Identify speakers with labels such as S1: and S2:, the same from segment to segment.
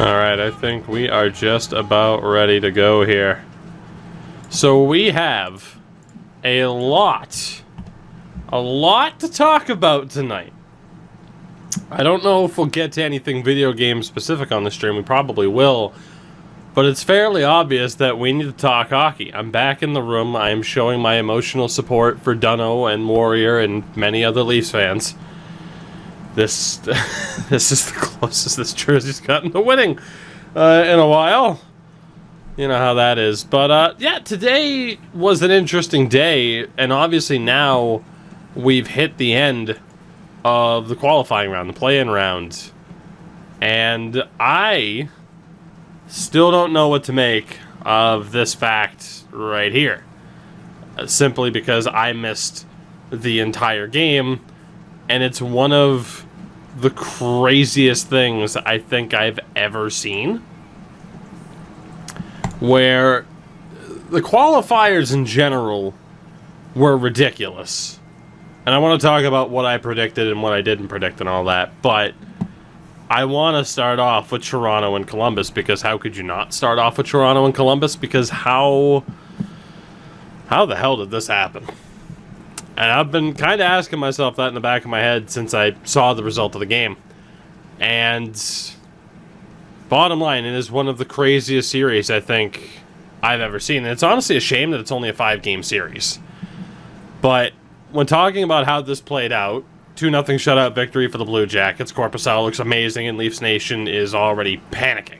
S1: Alright, I think we are just about ready to go here. So we have a lot to talk about tonight. I don't know if we'll get to anything video game specific on the stream. We probably will. But it's fairly obvious that we need to talk hockey. I'm back in the room. I am showing my emotional support for Dunno and Warrior and many other Leafs fans. This is the closest this jersey's gotten to winning in a while. You know how that is. But, yeah, today was an interesting day. And obviously now we've hit the end of the qualifying round, the play-in round. And I still don't know what to make of this fact right here. Simply because I missed the entire game. And it's one of the craziest things I think I've ever seen. Where the qualifiers in general were ridiculous. And I want to talk about what I predicted and what I didn't predict and all that. But I want to start off with Toronto and Columbus, because how could you not start off with Toronto and Columbus? Because how the hell did this happen? And I've been kind of asking myself that in the back of my head since I saw the result of the game. And bottom line, it is one of the craziest series I think I've ever seen. And it's honestly a shame that it's only a 5-game series. But when talking about how this played out, 2-0 shutout victory for the Blue Jackets. Korpisalo looks amazing, and Leafs Nation is already panicking.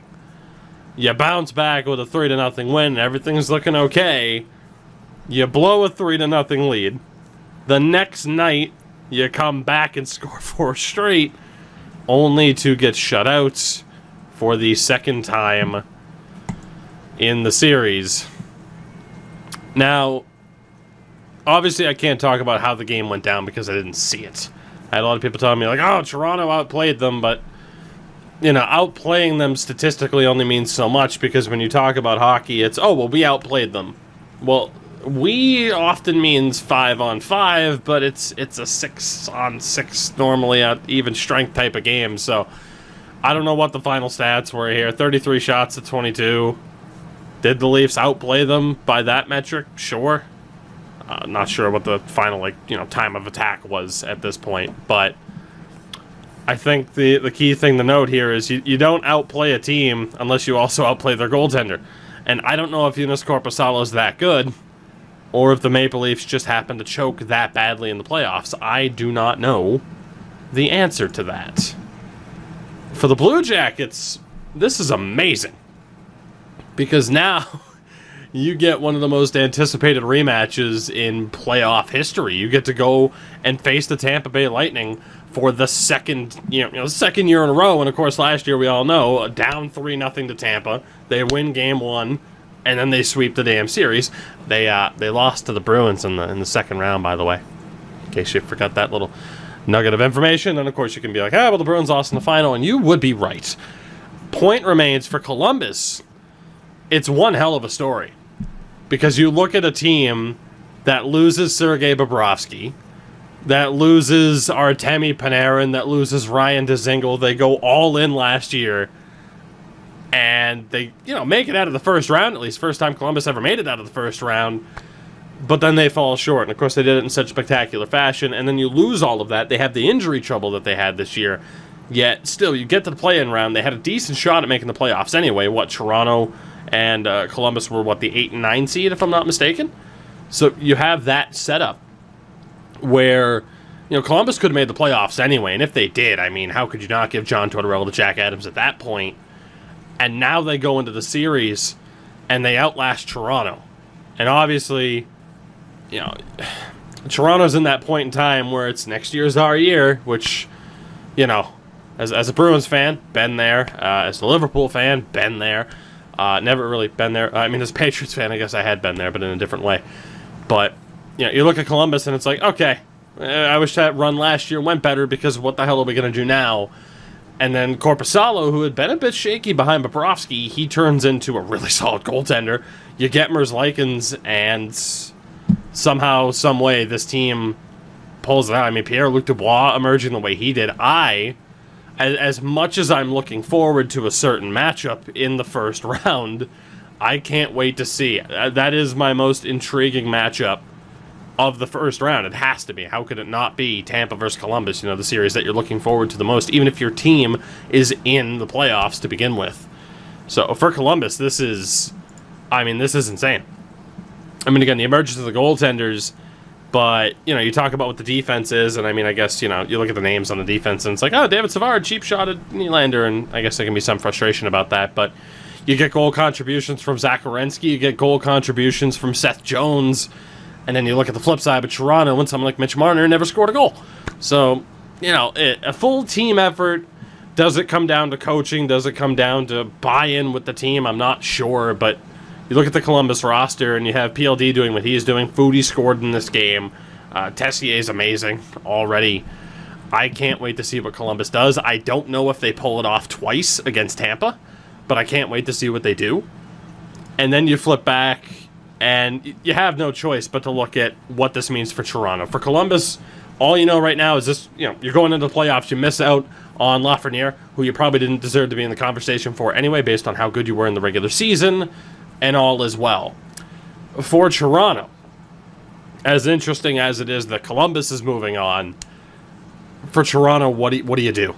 S1: You bounce back with a 3-0 win, and everything's looking okay. You blow a 3-0 lead. The next night, you come back and score 4 straight, only to get shut out for the second time in the series. Now, obviously I can't talk about how the game went down because I didn't see it. I had a lot of people telling me, like, oh, Toronto outplayed them, but, you know, outplaying them statistically only means so much, because when you talk about hockey, it's, oh, well, we outplayed them. Well, we often means 5-on-5, but it's a 6-on-6 normally at even strength type of game, so I don't know what the final stats were here. 33 shots to 22. Did the Leafs outplay them by that metric? Sure. Not sure what the final, time of attack was at this point, but I think the key thing to note here is you don't outplay a team unless you also outplay their goaltender. And I don't know if Joonas Korpisalo is that good, or if the Maple Leafs just happened to choke that badly in the playoffs. I do not know the answer to that. For the Blue Jackets, this is amazing. Because now you get one of the most anticipated rematches in playoff history. You get to go and face the Tampa Bay Lightning for the second year in a row. And of course, last year we all know, down 3-0 to Tampa. They win game 1, and then they sweep the damn series. They lost to the Bruins in the second round, by the way, in case you forgot that little nugget of information. And of course, you can be like, well, the Bruins lost in the final, and you would be right. Point remains for Columbus. It's one hell of a story. Because you look at a team that loses Sergei Bobrovsky, that loses Artemi Panarin, that loses Ryan Dzingel. They go all in last year, and they, make it out of the first round, at least first time Columbus ever made it out of the first round, but then they fall short. And of course they did it in such spectacular fashion, and then you lose all of that. They have the injury trouble that they had this year, yet still you get to the play-in round. They had a decent shot at making the playoffs anyway. Toronto and Columbus were, the 8 and 9 seed, if I'm not mistaken? So you have that setup where, Columbus could have made the playoffs anyway, and if they did, how could you not give John Tortorella to Jack Adams at that point? And now they go into the series, and they outlast Toronto. And obviously, Toronto's in that point in time where it's next year's our year, which, as a Bruins fan, been there. As a Liverpool fan, been there. Never really been there. As a Patriots fan, I guess I had been there, but in a different way. But, you look at Columbus, and it's like, okay, I wish that run last year went better, because what the hell are we going to do now? And then Korpisalo, who had been a bit shaky behind Bobrovsky, he turns into a really solid goaltender. You get Merzlikins, and somehow, some way, this team pulls it out. Pierre-Luc Dubois emerging the way he did. I as much as I'm looking forward to a certain matchup in the first round, I can't wait to see. That is my most intriguing matchup of the first round. It has to be. How could it not be Tampa versus Columbus, the series that you're looking forward to the most, even if your team is in the playoffs to begin with. So for Columbus, this is insane. I mean, again, the emergence of the goaltenders, but, you talk about what the defense is, and I guess, you look at the names on the defense, and it's like, oh, David Savard, cheap shot at Nylander, and I guess there can be some frustration about that, but you get goal contributions from Zach Werenski, you get goal contributions from Seth Jones, and then you look at the flip side of Toronto, and someone like Mitch Marner never scored a goal. So, a full team effort. Does it come down to coaching? Does it come down to buy-in with the team? I'm not sure, but you look at the Columbus roster, and you have PLD doing what he's doing. Foodie scored in this game. Tessier's amazing already. I can't wait to see what Columbus does. I don't know if they pull it off twice against Tampa, but I can't wait to see what they do. And then you flip back, and you have no choice but to look at what this means for Toronto. For Columbus, all you know right now is this, you're going into the playoffs, you miss out on Lafreniere, who you probably didn't deserve to be in the conversation for anyway, based on how good you were in the regular season, and all is well. For Toronto, as interesting as it is that Columbus is moving on, for Toronto, what do you do?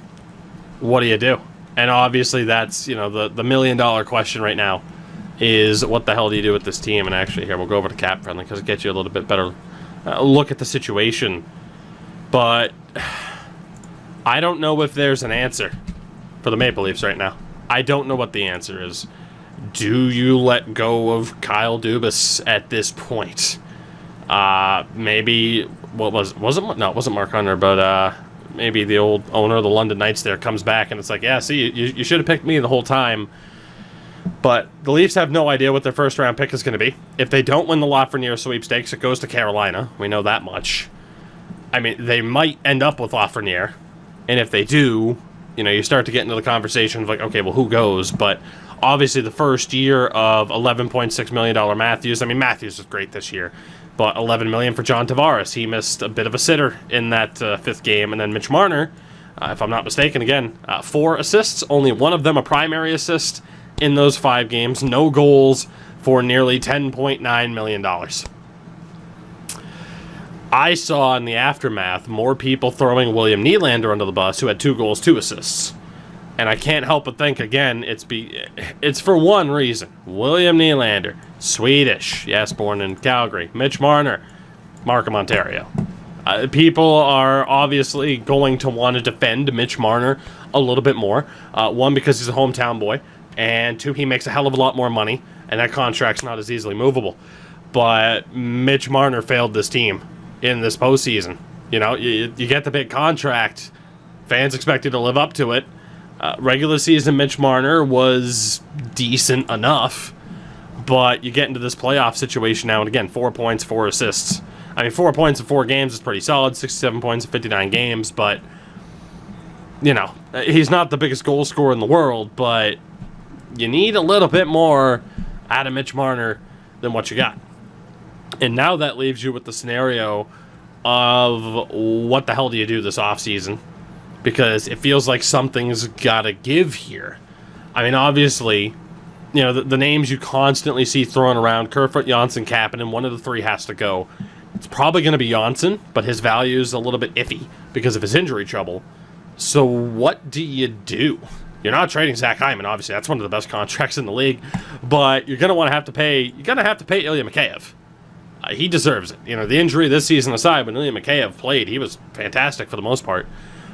S1: What do you do? And obviously that's, the million-dollar question right now is what the hell do you do with this team? And actually here, we'll go over to Cap Friendly because it gets you a little bit better look at the situation. But I don't know if there's an answer for the Maple Leafs right now. I don't know what the answer is. Do you let go of Kyle Dubas at this point? Maybe, what was it? No, it wasn't Mark Hunter, but maybe the old owner of the London Knights there comes back and it's like, yeah, see, you should have picked me the whole time. But the Leafs have no idea what their first-round pick is going to be. If they don't win the Lafreniere sweepstakes, it goes to Carolina. We know that much. I mean, they might end up with Lafreniere. And if they do, you start to get into the conversation of like, okay, well, who goes? But obviously the first year of $11.6 million Matthews. I mean, Matthews was great this year. But $11 million for John Tavares. He missed a bit of a sitter in that fifth game. And then Mitch Marner, if I'm not mistaken, again, 4 assists. Only one of them a primary assist in those 5 games. No goals for nearly $10.9 million. I saw in the aftermath more people throwing William Nylander under the bus, who had 2 goals, 2 assists. And I can't help but think, again, it's for one reason. William Nylander, Swedish, yes, born in Calgary. Mitch Marner, Markham, Ontario. People are obviously going to want to defend Mitch Marner a little bit more. One, because he's a hometown boy. And 2, he makes a hell of a lot more money, and that contract's not as easily movable. But Mitch Marner failed this team in this postseason. You get the big contract. Fans expect you to live up to it. Regular season Mitch Marner was decent enough, but you get into this playoff situation now, and again, 4 points, 4 assists. I mean, 4 points in 4 games is pretty solid, 67 points in 59 games, but, he's not the biggest goal scorer in the world, but you need a little bit more out of Mitch Marner than what you got. And now that leaves you with the scenario of what the hell do you do this offseason? Because it feels like something's got to give here. I mean, obviously, the names you constantly see thrown around, Kerfoot, Janssen, Kapanen, one of the 3 has to go. It's probably going to be Janssen, but his value is a little bit iffy because of his injury trouble. So what do you do? You're not trading Zach Hyman, obviously. That's one of the best contracts in the league. But you're going to have to pay Ilya Mikheyev. He deserves it. The injury this season aside, when Ilya Mikheyev played, he was fantastic for the most part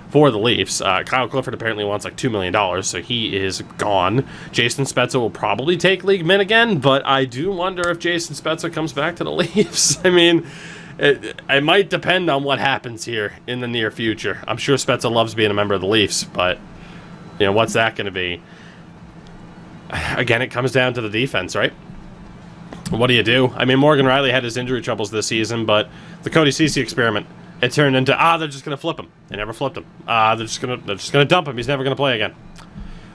S1: for the Leafs. Kyle Clifford apparently wants like $2 million, so he is gone. Jason Spezza will probably take league min again, but I do wonder if Jason Spezza comes back to the Leafs. I mean, it might depend on what happens here in the near future. I'm sure Spezza loves being a member of the Leafs, but what's that going to be? Again, it comes down to the defense, right? What do you do? I mean, Morgan Riley had his injury troubles this season, but the Cody Ceci experiment, it turned into, they're just going to flip him. They never flipped him. They're just going to dump him. He's never going to play again.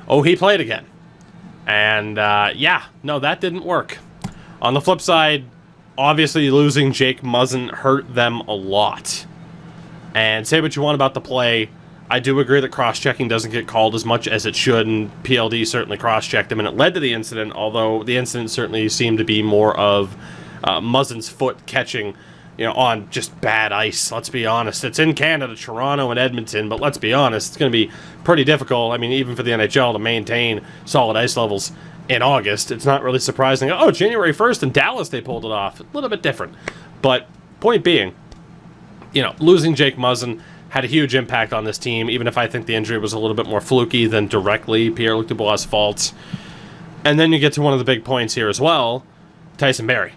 S1: Oh, he played again. And, that didn't work. On the flip side, obviously losing Jake Muzzin hurt them a lot. And say what you want about the play, I do agree that cross-checking doesn't get called as much as it should, and PLD certainly cross-checked him, and it led to the incident, although the incident certainly seemed to be more of Muzzin's foot catching, on just bad ice. Let's be honest. It's in Canada, Toronto, and Edmonton, but let's be honest, it's going to be pretty difficult, even for the NHL to maintain solid ice levels in August. It's not really surprising. January 1st in Dallas they pulled it off. A little bit different. But point being, losing Jake Muzzin had a huge impact on this team, even if I think the injury was a little bit more fluky than directly Pierre-Luc Dubois' fault. And then you get to one of the big points here as well, Tyson Barrie.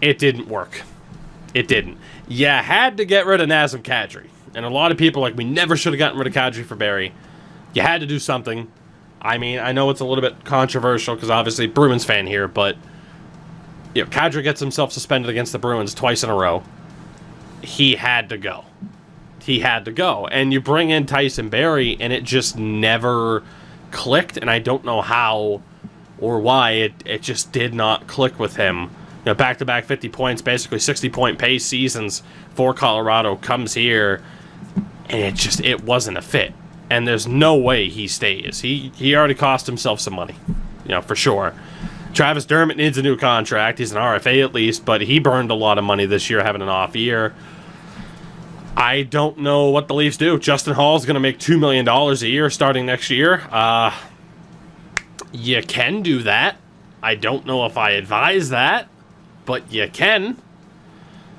S1: It didn't work. It didn't. You had to get rid of Nazem Kadri. And a lot of people are like, we never should have gotten rid of Kadri for Barrie. You had to do something. I know it's a little bit controversial because obviously Bruins fan here, but Kadri gets himself suspended against the Bruins twice in a row. He had to go. And you bring in Tyson Barrie, and it just never clicked, and I don't know how or why it just did not click with him. Back-to-back 50 points, basically 60-point pace seasons for Colorado, comes here, and it wasn't a fit. And there's no way he stays. He already cost himself some money, for sure. Travis Dermott needs a new contract. He's an RFA at least, but he burned a lot of money this year having an off year. I don't know what the Leafs do. Justin Hall's going to make $2 million a year starting next year. You can do that. I don't know if I advise that, but you can.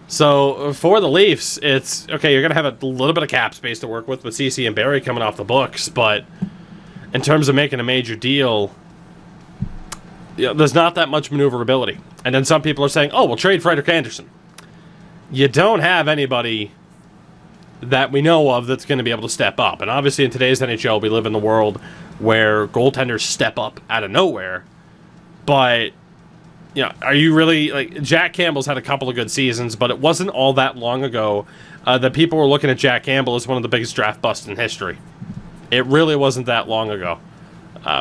S1: So for the Leafs, it's okay. You're going to have a little bit of cap space to work with CeCe and Barrie coming off the books, but in terms of making a major deal, there's not that much maneuverability. And then some people are saying, we'll trade Frederik Andersen. You don't have anybody that we know of that's going to be able to step up. And obviously in today's NHL, we live in the world where goaltenders step up out of nowhere. But are you really, Jack Campbell's had a couple of good seasons, but it wasn't all that long ago that people were looking at Jack Campbell as one of the biggest draft busts in history. It really wasn't that long ago.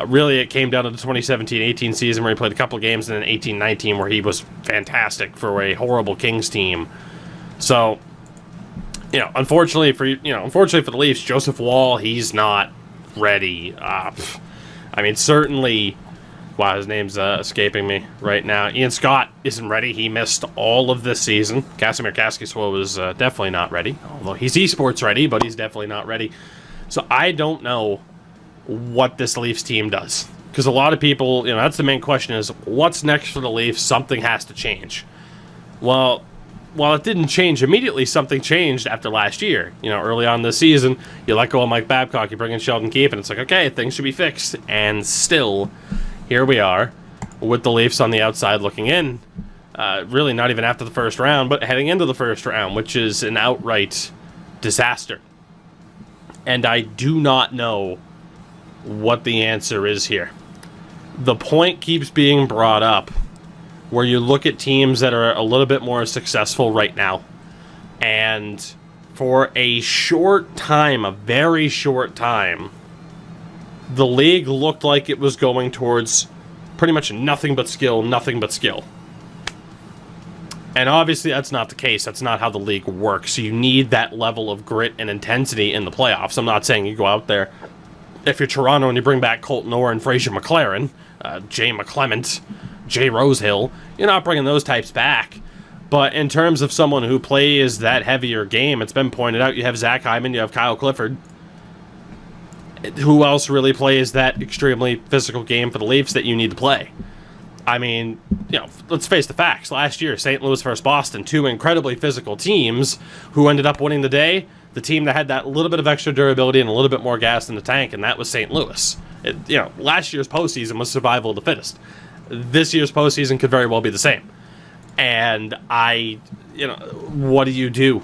S1: Really, it came down to the 2017-18 season where he played a couple of games, and then 18-19 where he was fantastic for a horrible Kings team. So, unfortunately for the Leafs, Joseph Wall, he's not ready. Certainly. Wow, his name's escaping me right now. Ian Scott isn't ready. He missed all of this season. Kasimir Kaskisuo was definitely not ready. Although he's esports ready, but he's definitely not ready. So I don't know what this Leafs team does. Because a lot of people, that's the main question is, what's next for the Leafs? Something has to change. Well, while it didn't change immediately, something changed after last year. Early on this season, you let go of Mike Babcock, you bring in Sheldon Keefe, and it's like, okay, things should be fixed. And still, here we are with the Leafs on the outside looking in. Really not even after the first round, but heading into the first round, which is an outright disaster. And I do not know what the answer is here. The point keeps being brought up where you look at teams that are a little bit more successful right now. And for a short time, a very short time, the league looked like it was going towards pretty much nothing but skill. And obviously that's not the case. That's not how the league works. You need that level of grit and intensity in the playoffs. I'm not saying you go out there, if you're Toronto and you bring back Colton Orr and Fraser McLaren, Jay McClement, Jay Rosehill, you're not bringing those types back. But in terms of someone who plays that heavier game, it's been pointed out, you have Zach Hyman, you have Kyle Clifford. Who else really plays that extremely physical game for the Leafs that you need to play? Let's face the facts. Last year, St. Louis versus Boston, two incredibly physical teams who ended up winning the day. The team that had that little bit of extra durability and a little bit more gas in the tank, and that was St. Louis. Last year's postseason was survival of the fittest. This year's postseason could very well be the same. And what do you do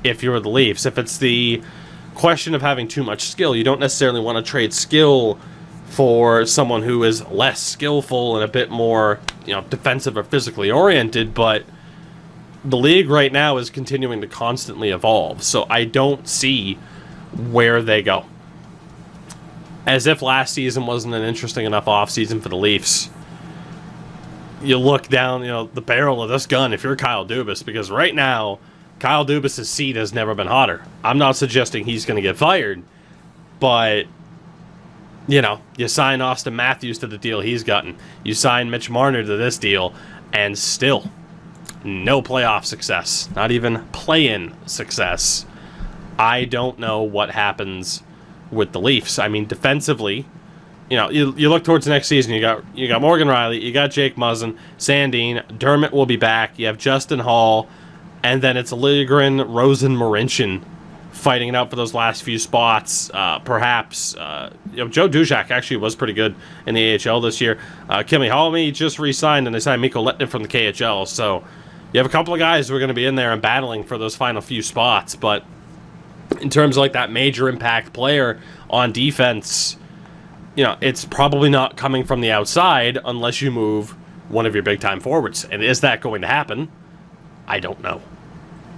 S1: if you're the Leafs? If it's the question of having too much skill, you don't necessarily want to trade skill for someone who is less skillful and a bit more, defensive or physically oriented, but the league right now is continuing to constantly evolve, so I don't see where they go. As if last season wasn't an interesting enough offseason for the Leafs. You look down, the barrel of this gun if you're Kyle Dubas, because right now, Kyle Dubas' seat has never been hotter. I'm not suggesting he's going to get fired. But, you know, you sign Austin Matthews to the deal he's gotten. You sign Mitch Marner to this deal, and still no playoff success. Not even play-in success. I don't know what happens with the Leafs. I mean, defensively, you know, you look towards the next season. You got Morgan Riley, you got Jake Muzzin, Sandin, Dermott will be back. You have Justin Hall, and then it's Liljegren, Rosen, Marincin fighting it out for those last few spots. Perhaps Joe Duszak actually was pretty good in the AHL this year. Kimi Halmi just re-signed, and they signed Mikko Lehtinen from the KHL. So you have a couple of guys who are going to be in there and battling for those final few spots. But in terms of like that major impact player on defense, you know, it's probably not coming from the outside unless you move one of your big-time forwards. And is that going to happen? I don't know.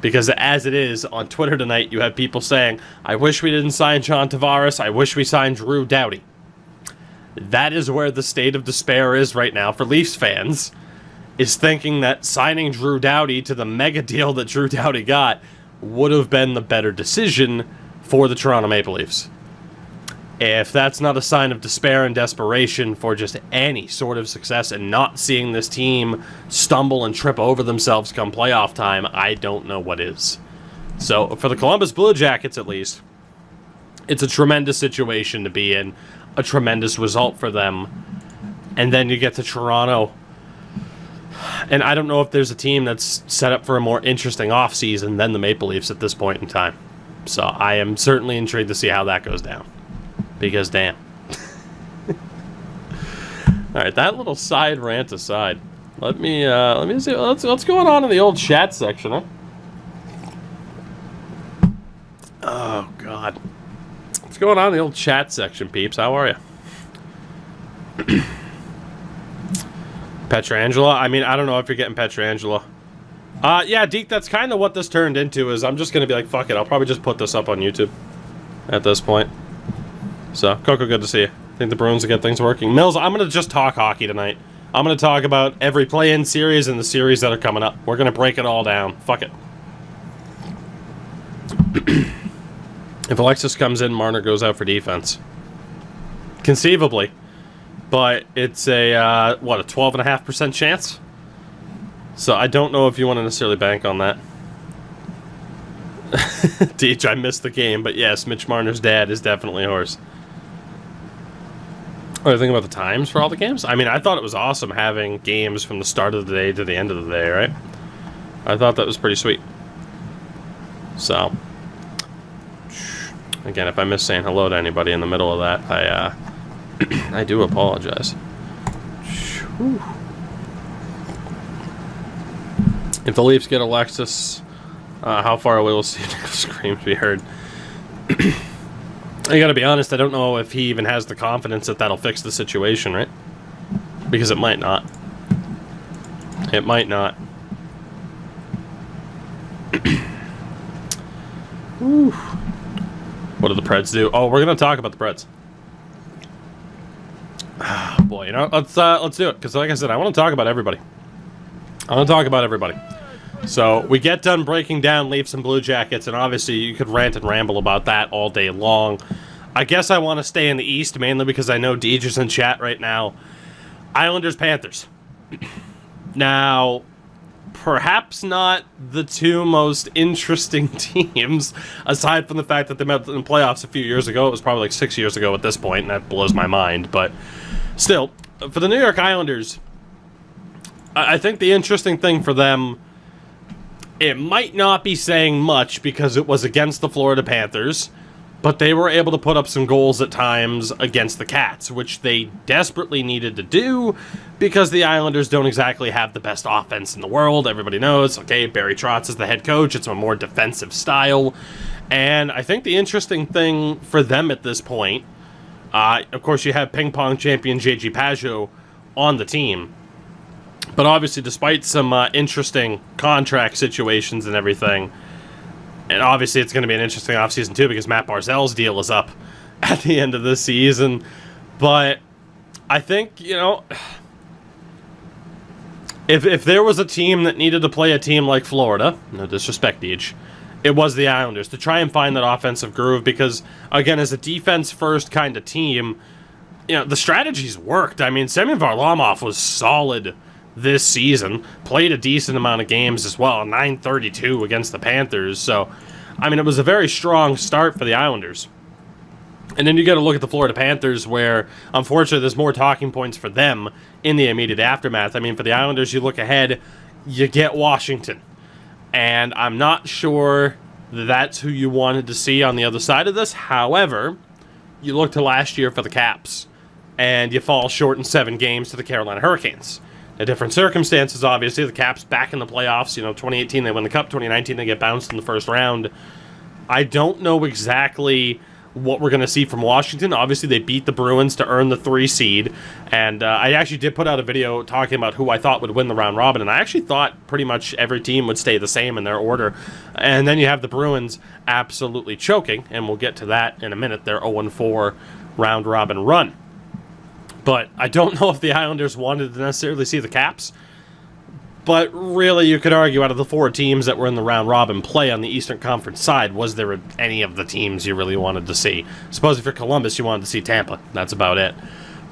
S1: Because as it is, on Twitter tonight, you have people saying, I wish we didn't sign John Tavares. I wish we signed Drew Doughty. That is where the state of despair is right now for Leafs fans, is thinking that signing Drew Doughty to the mega deal that Drew Doughty got would have been the better decision for the Toronto Maple Leafs. If that's not a sign of despair and desperation for just any sort of success and not seeing this team stumble and trip over themselves come playoff time, I don't know what is. So for the Columbus Blue Jackets, at least, it's a tremendous situation to be in, a tremendous result for them. And then you get to Toronto, and I don't know if there's a team that's set up for a more interesting offseason than the Maple Leafs at this point in time. So I am certainly intrigued to see how that goes down. Because damn. Alright, that little side rant aside. Let me see what's going on in the old chat section, huh? Oh god. What's going on in the old chat section, peeps? How are you? Petrangelo? I mean, I don't know if you're getting Petrangelo. Yeah, Deke, that's kind of what this turned into, is I'm just gonna be like, fuck it, I'll probably just put this up on YouTube at this point. So, Coco, good to see you. I think the Bruins will get things working. Mills, I'm going to just talk hockey tonight. I'm going to talk about every play-in series and the series that are coming up. We're going to break it all down. Fuck it. If Alexis comes in, Marner goes out for defense. Conceivably. But it's a 12.5% chance? So I don't know if you want to necessarily bank on that. Deej, I missed the game, but yes, Mitch Marner's dad is definitely a horse. What do you think about the times for all the games? I mean, I thought it was awesome having games from the start of the day to the end of the day, right? I thought that was pretty sweet. So, again, if I miss saying hello to anybody in the middle of that, I do apologize. If the Leafs get Alexis, how far away will see screams be heard? I gotta be honest, I don't know if he even has the confidence that that'll fix the situation, right? Because it might not. It might not. What do the Preds do? Oh, we're gonna talk about the Preds. Oh, boy, you know, let's do it, because like I said, I want to talk about everybody. I want to talk about everybody. So, we get done breaking down Leafs and Blue Jackets, and obviously you could rant and ramble about that all day long. I guess I want to stay in the East, mainly because I know Deej is in chat right now. Islanders, Panthers. Now, perhaps not the two most interesting teams, aside from the fact that they met in the playoffs a few years ago. It was probably like 6 years ago at this point, and that blows my mind. But still, for the New York Islanders, I think the interesting thing for them, it might not be saying much because it was against the Florida Panthers, but they were able to put up some goals at times against the Cats, which they desperately needed to do because the Islanders don't exactly have the best offense in the world. Everybody knows, okay, Barry Trotz is the head coach. It's a more defensive style. And I think the interesting thing for them at this point, of course, you have ping pong champion J.G. Pageau on the team. But obviously, despite some interesting contract situations and everything, and obviously it's going to be an interesting offseason too because Matt Barzal's deal is up at the end of the season. But I think, you know, if there was a team that needed to play a team like Florida, no disrespect, Deej, it was the Islanders, to try and find that offensive groove, because, again, as a defense-first kind of team, the strategies worked. I mean, Semyon Varlamov was solid this season, played a decent amount of games as well, 932 against the Panthers, so, I mean, it was a very strong start for the Islanders. And then you got to look at the Florida Panthers, where, unfortunately, there's more talking points for them in the immediate aftermath. I mean, for the Islanders, you look ahead, you get Washington. And I'm not sure that's who you wanted to see on the other side of this. However, you look to last year for the Caps, and you fall short in 7 games to the Carolina Hurricanes. Now, different circumstances, obviously. The Caps back in the playoffs. 2018 they win the Cup. 2019 they get bounced in the first round. I don't know exactly what we're going to see from Washington. Obviously, they beat the Bruins to earn the 3 seed, and I actually did put out a video talking about who I thought would win the round robin, and I actually thought pretty much every team would stay the same in their order. And then you have the Bruins absolutely choking, and we'll get to that in a minute, their 0-4 round robin run. But I don't know if the Islanders wanted to necessarily see the Caps, but really, you could argue out of the 4 teams that were in the round robin play on the Eastern Conference side, was there any of the teams you really wanted to see? Suppose if you're Columbus, you wanted to see Tampa. That's about it.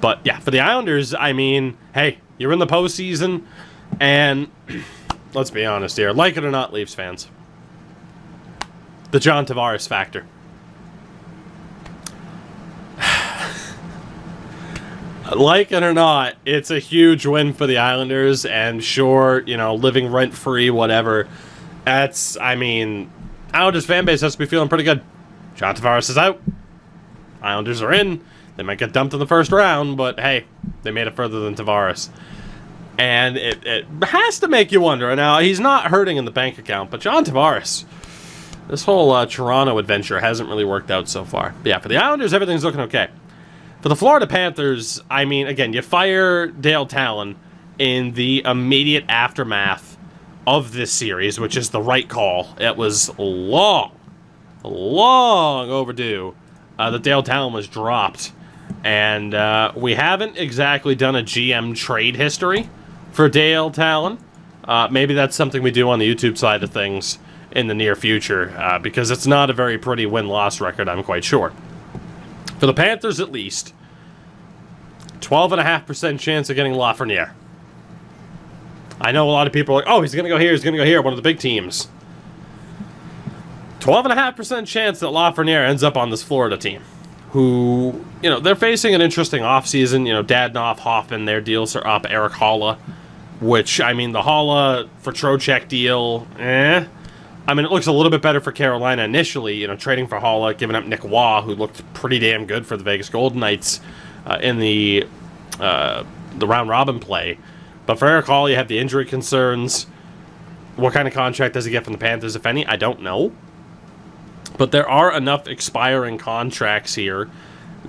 S1: But yeah, for the Islanders, I mean, hey, you're in the postseason, and let's be honest here, like it or not, Leafs fans, the John Tavares factor. Like it or not, it's a huge win for the Islanders, and sure, living rent-free, whatever. Islanders fan base has to be feeling pretty good. John Tavares is out. Islanders are in. They might get dumped in the first round, but hey, they made it further than Tavares. And it has to make you wonder. Now, he's not hurting in the bank account, but John Tavares, this whole Toronto adventure hasn't really worked out so far. But yeah, for the Islanders, everything's looking okay. For the Florida Panthers, again, you fire Dale Talon in the immediate aftermath of this series, which is the right call. It was long overdue that Dale Talon was dropped. And we haven't exactly done a GM trade history for Dale Talon. Maybe that's something we do on the YouTube side of things in the near future, because it's not a very pretty win-loss record, I'm quite sure. For the Panthers, at least, 12.5% chance of getting Lafreniere. I know a lot of people are like, oh, he's going to go here, one of the big teams. 12.5% chance that Lafreniere ends up on this Florida team, who, they're facing an interesting offseason. Dadonov, Hoffman, their deals are up. Eric Haula, which, the Haula for Trocheck deal, it looks a little bit better for Carolina initially, trading for Haula, giving up Nick Waugh, who looked pretty damn good for the Vegas Golden Knights in the round-robin play. But for Eric Haula, you have the injury concerns. What kind of contract does he get from the Panthers, if any? I don't know. But there are enough expiring contracts here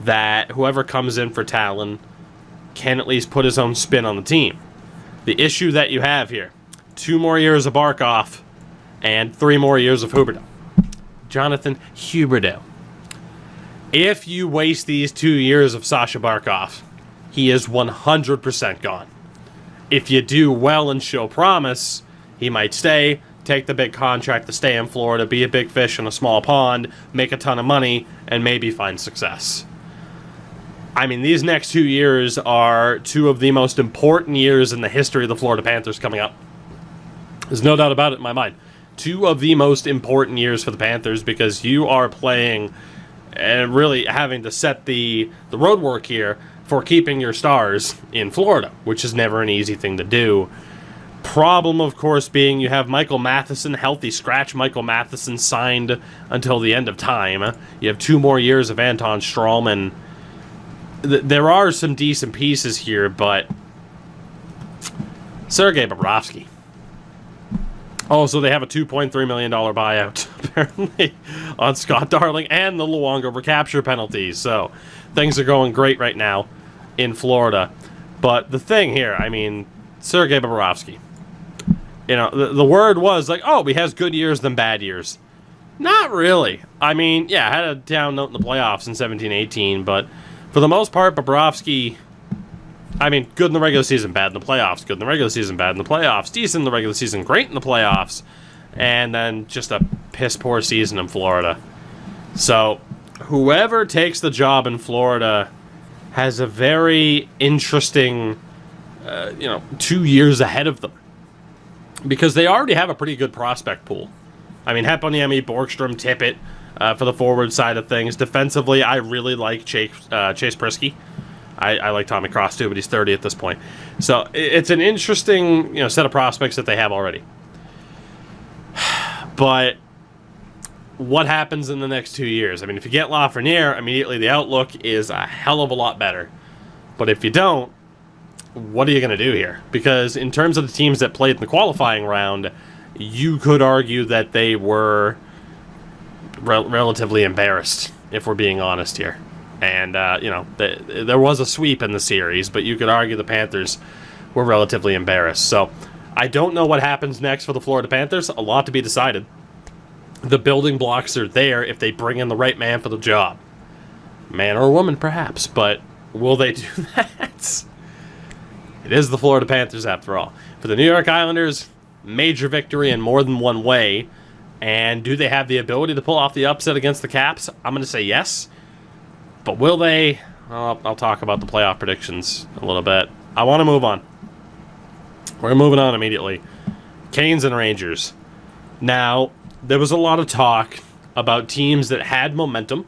S1: that whoever comes in for Talon can at least put his own spin on the team. The issue that you have here, 2 more years of Barkov, and 3 more years of Huberdeau. Jonathan Huberdeau. If you waste these 2 years of Sasha Barkov, he is 100% gone. If you do well and show promise, he might stay, take the big contract to stay in Florida, be a big fish in a small pond, make a ton of money, and maybe find success. These next 2 years are 2 of the most important years in the history of the Florida Panthers coming up. There's no doubt about it in my mind. 2 of the most important years for the Panthers, because you are playing and really having to set the road work here for keeping your stars in Florida, which is never an easy thing to do. Problem, of course, being you have Michael Matheson, healthy scratch Michael Matheson, signed until the end of time. You have 2 more years of Anton Strawman. There are some decent pieces here, but Sergei Bobrovsky. Oh, so they have a $2.3 million buyout, apparently, on Scott Darling and the Luongo recapture penalty. So things are going great right now in Florida. But the thing here, Sergei Bobrovsky, the word was like, oh, he has good years than bad years. Not really. Had a down note in the playoffs in 17-18, but for the most part, Bobrovsky, good in the regular season, bad in the playoffs. Good in the regular season, bad in the playoffs. Decent in the regular season, great in the playoffs. And then just a piss-poor season in Florida. So whoever takes the job in Florida has a very interesting, 2 years ahead of them. Because they already have a pretty good prospect pool. I mean, Heponiemi, Borgstrom, Tippett for the forward side of things. Defensively, I really like Chase Prisky. I like Tommy Cross too, but he's 30 at this point. So it's an interesting set of prospects that they have already. But what happens in the next 2 years? I mean, if you get Lafreniere, immediately the outlook is a hell of a lot better. But if you don't, what are you going to do here? Because in terms of the teams that played in the qualifying round, you could argue that they were relatively embarrassed, if we're being honest here. And, there was a sweep in the series, but you could argue the Panthers were relatively embarrassed. So I don't know what happens next for the Florida Panthers. A lot to be decided. The building blocks are there if they bring in the right man for the job. Man or woman, perhaps, but will they do that? It is the Florida Panthers, after all. For the New York Islanders, major victory in more than one way. And do they have the ability to pull off the upset against the Caps? I'm going to say yes. But will they? Well, I'll talk about the playoff predictions a little bit. I want to move on. We're moving on immediately. Canes and Rangers. Now, there was a lot of talk about teams that had momentum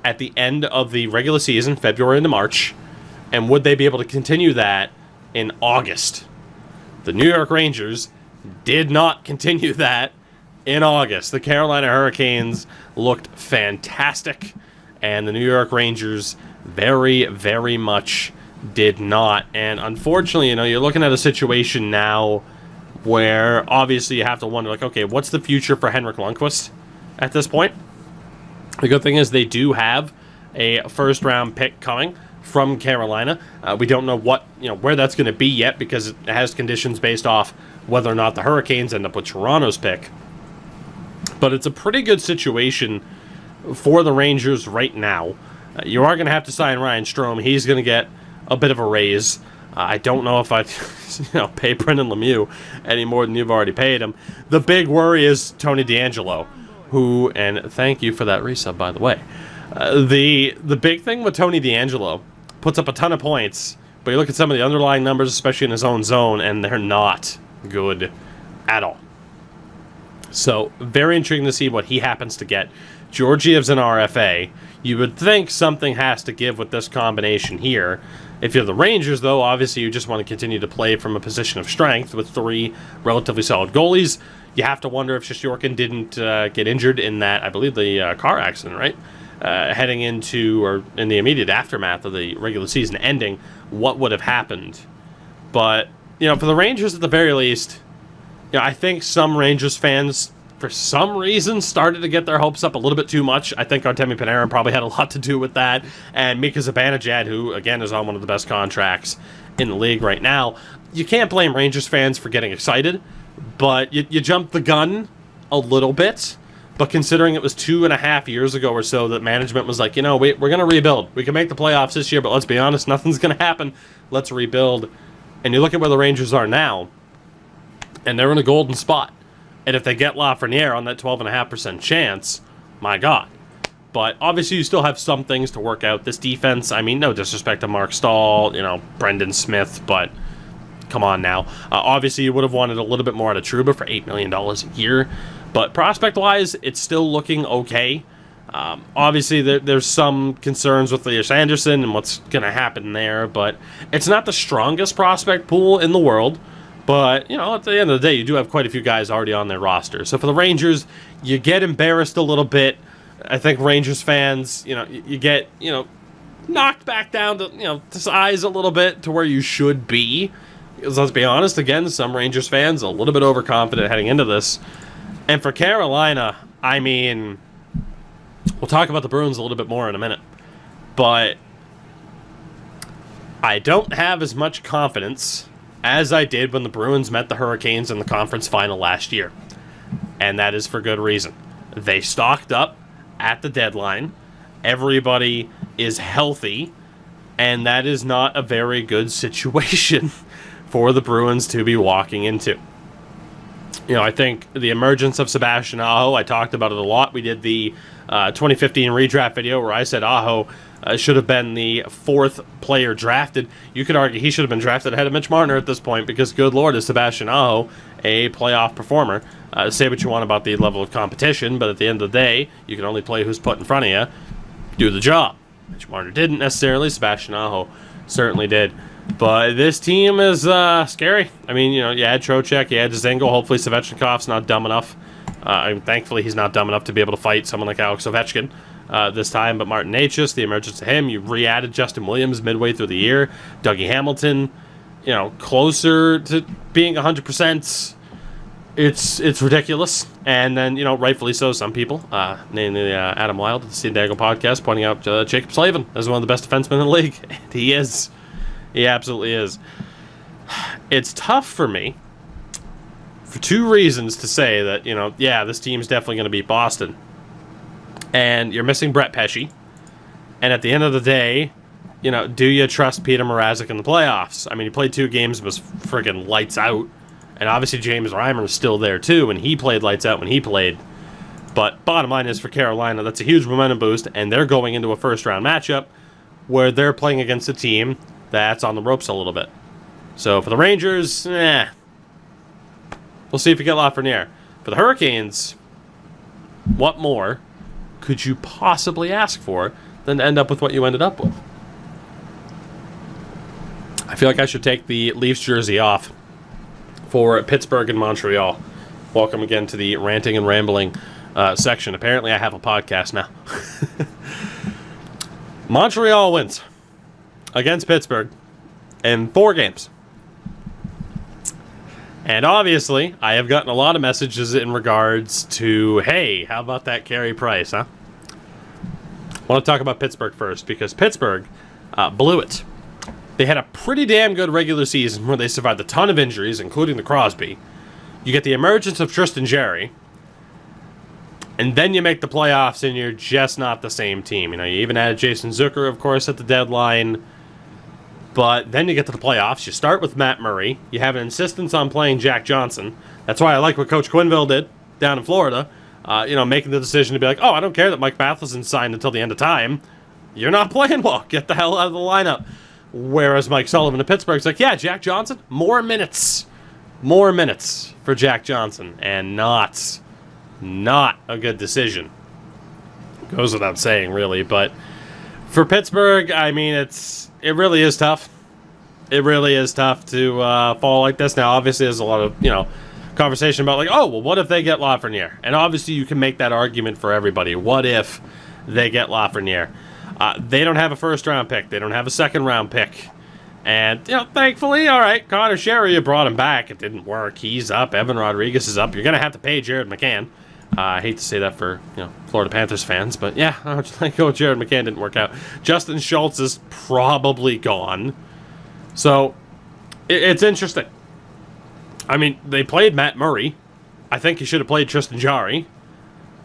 S1: at the end of the regular season, February into March, and would they be able to continue that in August? The New York Rangers did not continue that in August. The Carolina Hurricanes looked fantastic, and the New York Rangers very, very much did not. And unfortunately, you're looking at a situation now where obviously you have to wonder, okay, what's the future for Henrik Lundqvist at this point? The good thing is they do have a first-round pick coming from Carolina. We don't know where that's going to be yet because it has conditions based off whether or not the Hurricanes end up with Toronto's pick. But it's a pretty good situation for the Rangers right now. You are going to have to sign Ryan Strome. He's going to get a bit of a raise. I don't know if I'd pay Brendan Lemieux any more than you've already paid him. The big worry is Tony DeAngelo, who, and thank you for that resub, by the way. The big thing with Tony DeAngelo, puts up a ton of points, but you look at some of the underlying numbers, especially in his own zone, and they're not good at all. So, very intriguing to see what he happens to get. Georgiev's an RFA. You would think something has to give with this combination here. If you're the Rangers, though, obviously you just want to continue to play from a position of strength with three relatively solid goalies. You have to wonder if Shesterkin didn't get injured in that, I believe, the car accident, right? Heading into, or in the immediate aftermath of the regular season ending, what would have happened. But, for the Rangers at the very least, I think some Rangers fans, for some reason, started to get their hopes up a little bit too much. I think Artemi Panarin probably had a lot to do with that. And Mika Zibanejad, who, again, is on one of the best contracts in the league right now. You can't blame Rangers fans for getting excited, but you jumped the gun a little bit. But considering it was 2.5 years ago or so that management was like, we're going to rebuild. We can make the playoffs this year, but let's be honest, nothing's going to happen. Let's rebuild. And you look at where the Rangers are now, and they're in a golden spot. And if they get Lafreniere on that 12.5% chance, my God. But obviously you still have some things to work out. This defense, no disrespect to Mark Stahl, Brendan Smith, but come on now. Obviously you would have wanted a little bit more out of Trouba for $8 million a year. But prospect-wise, it's still looking okay. Obviously, there's some concerns with Elias Anderson and what's going to happen there, but it's not the strongest prospect pool in the world. But, at the end of the day, you do have quite a few guys already on their roster. So for the Rangers, you get embarrassed a little bit. I think Rangers fans, you get, knocked back down to, to size a little bit to where you should be. Because let's be honest, again, some Rangers fans a little bit overconfident heading into this. And for Carolina, we'll talk about the Bruins a little bit more in a minute. But I don't have as much confidence as I did when the Bruins met the Hurricanes in the conference final last year. And that is for good reason. They stocked up at the deadline. Everybody is healthy. And that is not a very good situation for the Bruins to be walking into. I think the emergence of Sebastian Aho, I talked about it a lot. We did the 2015 redraft video where I said Aho should have been the 4th player drafted. You could argue he should have been drafted ahead of Mitch Marner at this point because, good Lord, is Sebastian Aho a playoff performer. Say what you want about the level of competition, but at the end of the day, you can only play who's put in front of you. Do the job. Mitch Marner didn't necessarily. Sebastian Aho certainly did. But this team is scary. I mean, you had Trocheck, you had Dzingel. Hopefully Svechnikov's not dumb enough. Thankfully, he's not dumb enough to be able to fight someone like Alex Ovechkin this time. But Martin Necas, the emergence of him. You re-added Justin Williams midway through the year. Dougie Hamilton, closer to being 100%. It's ridiculous. And then, rightfully so, some people, namely Adam Wilde at the San Diego podcast, pointing out Jacob Slavin as one of the best defensemen in the league. And he is. He absolutely is. It's tough for me for 2 reasons to say that, this team's definitely going to beat Boston. And you're missing Brett Pesce. And at the end of the day, do you trust Peter Mrazek in the playoffs? I mean, he played 2 games and was friggin' lights out. And obviously James Reimer is still there too, and he played lights out when he played. But bottom line is for Carolina, that's a huge momentum boost, and they're going into a first-round matchup where they're playing against a team that's on the ropes a little bit. So for the Rangers, we'll see if you get Lafreniere. For the Hurricanes, what more could you possibly ask for than to end up with what you ended up with? I feel like I should take the Leafs jersey off for Pittsburgh and Montreal. Welcome again to the ranting and rambling section. Apparently I have a podcast now. Montreal wins against Pittsburgh in 4 games. And obviously, I have gotten a lot of messages in regards to, hey, how about that Carey Price, huh? I want to talk about Pittsburgh first, because Pittsburgh blew it. They had a pretty damn good regular season where they survived a ton of injuries, including the Crosby. You get the emergence of Tristan Jarry, and then you make the playoffs and you're just not the same team. You even added Jason Zucker, of course, at the deadline. But then you get to the playoffs. You start with Matt Murray. You have an insistence on playing Jack Johnson. That's why I like what Coach Quenneville did down in Florida. Making the decision to be like, I don't care that Mike Matheson signed until the end of time. You're not playing well. Get the hell out of the lineup. Whereas Mike Sullivan of Pittsburgh's like, yeah, Jack Johnson, more minutes. More minutes for Jack Johnson. And not a good decision. Goes without saying, really. But for Pittsburgh, I mean, it really is tough. It really is tough to fall like this. Now, obviously, there's a lot of, conversation about what if they get Lafreniere? And obviously, you can make that argument for everybody. What if they get Lafreniere? They don't have a first-round pick. They don't have a second-round pick. And, thankfully, all right, Connor Sherry, you brought him back. It didn't work. He's up. Evan Rodriguez is up. You're going to have to pay Jared McCann. I hate to say that for, Florida Panthers fans, but yeah, Jared McCann didn't work out. Justin Schultz is probably gone. So, it's interesting. I mean, they played Matt Murray. I think he should have played Tristan Jarry.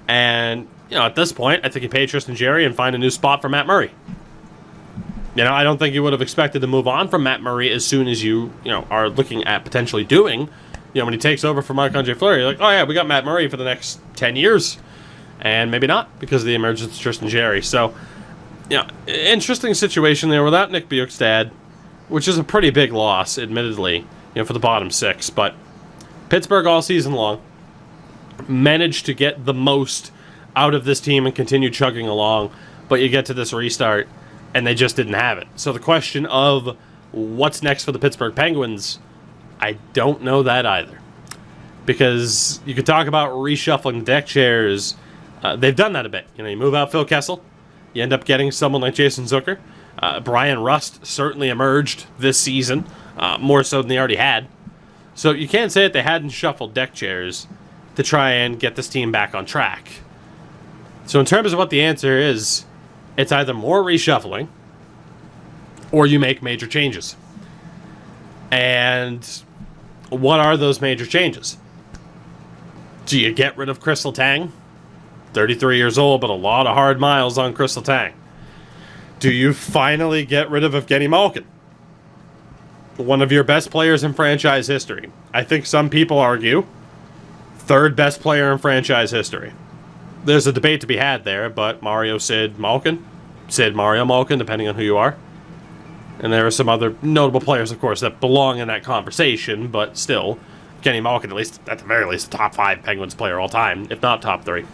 S1: And, at this point, I think you pay Tristan Jarry and find a new spot for Matt Murray. I don't think you would have expected to move on from Matt Murray as soon as you are looking at potentially doing. When he takes over for Marc-Andre Fleury, you're like, oh yeah, we got Matt Murray for the next 10 years. And maybe not, because of the emergence of Tristan Jarry. So, interesting situation there without Nick Bjugstad, which is a pretty big loss, admittedly, for the bottom 6. But Pittsburgh all season long managed to get the most out of this team and continue chugging along. But you get to this restart, and they just didn't have it. So the question of what's next for the Pittsburgh Penguins, I don't know that either. Because you could talk about reshuffling the deck chairs. They've done that a bit. You move out Phil Kessel. You end up getting someone like Jason Zucker. Brian Rust certainly emerged this season, more so than they already had. So you can't say that they hadn't shuffled deck chairs to try and get this team back on track. So in terms of what the answer is, it's either more reshuffling or you make major changes. And what are those major changes? Do you get rid of Crystal Tang? 33 years old, but a lot of hard miles on Crystal Tang. Do you finally get rid of Evgeny Malkin? One of your best players in franchise history. I think some people argue Third best player in franchise history. There's a debate to be had there, but Mario, Sid, Malkin. Sid, Mario, Malkin, depending on who you are. And there are some other notable players, of course, that belong in that conversation, but still, Kenny Malkin, at the very least, a top 5 Penguins player all time, if not top 3.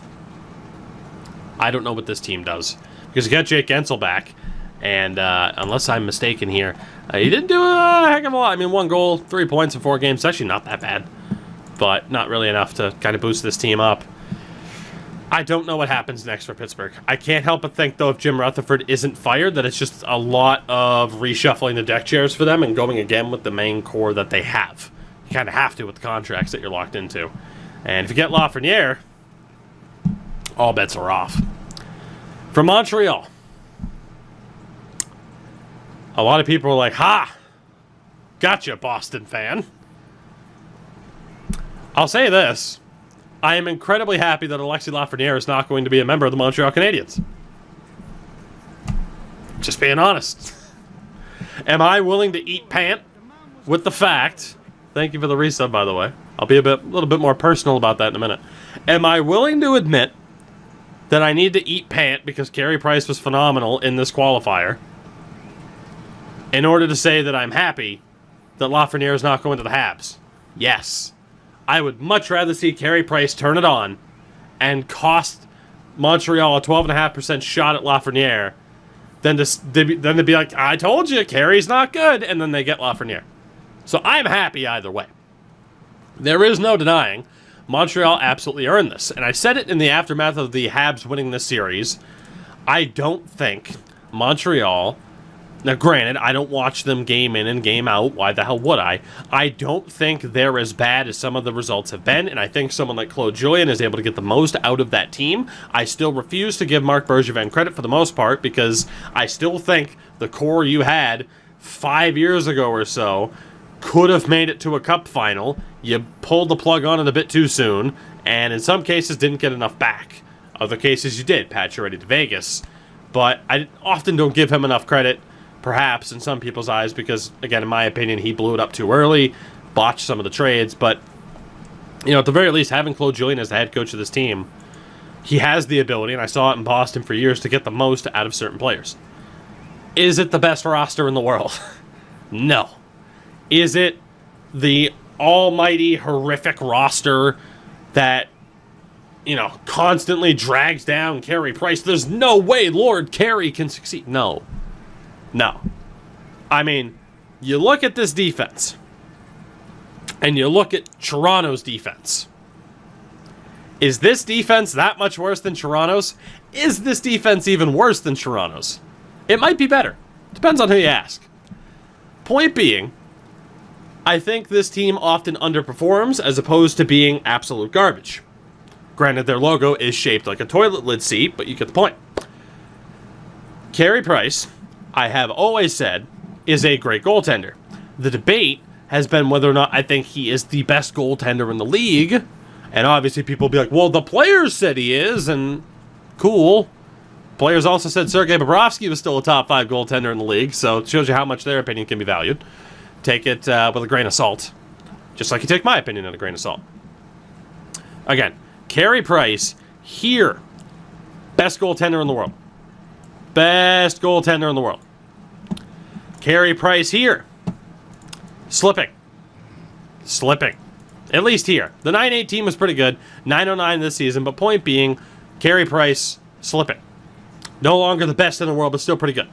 S1: I don't know what this team does. Because you got Jake Gensel back, and unless I'm mistaken here, he didn't do a heck of a lot. I mean, 1 goal, 3 points in 4 games. It's actually not that bad, but not really enough to kind of boost this team up. I don't know what happens next for Pittsburgh. I can't help but think, though, if Jim Rutherford isn't fired, that it's just a lot of reshuffling the deck chairs for them and going again with the main core that they have. You kind of have to with the contracts that you're locked into. And if you get Lafreniere, all bets are off. From Montreal, a lot of people are like, ha! Gotcha, Boston fan. I'll say this. I am incredibly happy that Alexis Lafreniere is not going to be a member of the Montreal Canadiens. Just being honest. Am I willing to eat pant with the fact... Thank you for the resub, by the way. I'll be a little bit more personal about that in a minute. Am I willing to admit that I need to eat pant because Carey Price was phenomenal in this qualifier in order to say that I'm happy that Lafreniere is not going to the Habs? Yes. I would much rather see Carey Price turn it on and cost Montreal a 12.5% shot at Lafreniere than to be like, I told you, Carey's not good, and then they get Lafreniere. So I'm happy either way. There is no denying Montreal absolutely earned this. And I said it in the aftermath of the Habs winning this series. I don't think Montreal... Now, granted, I don't watch them game in and game out. Why the hell would I? I don't think they're as bad as some of the results have been, and I think someone like Claude Julien is able to get the most out of that team. I still refuse to give Marc Bergevin credit for the most part, because I still think the core you had 5 years ago or so could have made it to a cup final. You pulled the plug on it a bit too soon, and in some cases didn't get enough back. Other cases you did, patch your ready to Vegas. But I often don't give him enough credit, perhaps, in some people's eyes, because, again, in my opinion, he blew it up too early, botched some of the trades, but, you know, at the very least, having Claude Julien as the head coach of this team, he has the ability, and I saw it in Boston for years, to get the most out of certain players. Is it the best roster in the world? No. Is it the almighty, horrific roster that, you know, constantly drags down Carey Price? There's no way Lord Carey can succeed. No. No. I mean, you look at this defense, and you look at Toronto's defense. Is this defense that much worse than Toronto's? Is this defense even worse than Toronto's? It might be better. Depends on who you ask. Point being, I think this team often underperforms as opposed to being absolute garbage. Granted, their logo is shaped like a toilet lid seat, but you get the point. Carey Price, I have always said, is a great goaltender. The debate has been whether or not I think he is the best goaltender in the league. And obviously people will be like, well, the players said he is, and cool. Players also said Sergei Bobrovsky was still a top 5 goaltender in the league, so it shows you how much their opinion can be valued. Take it with a grain of salt. Just like you take my opinion at a grain of salt. Again, Carey Price, here, best goaltender in the world. Best goaltender in the world. Carey Price here. Slipping. At least here. The 9-8 team was pretty good. 9-09 this season, but point being, Carey Price slipping. No longer the best in the world, but still pretty good.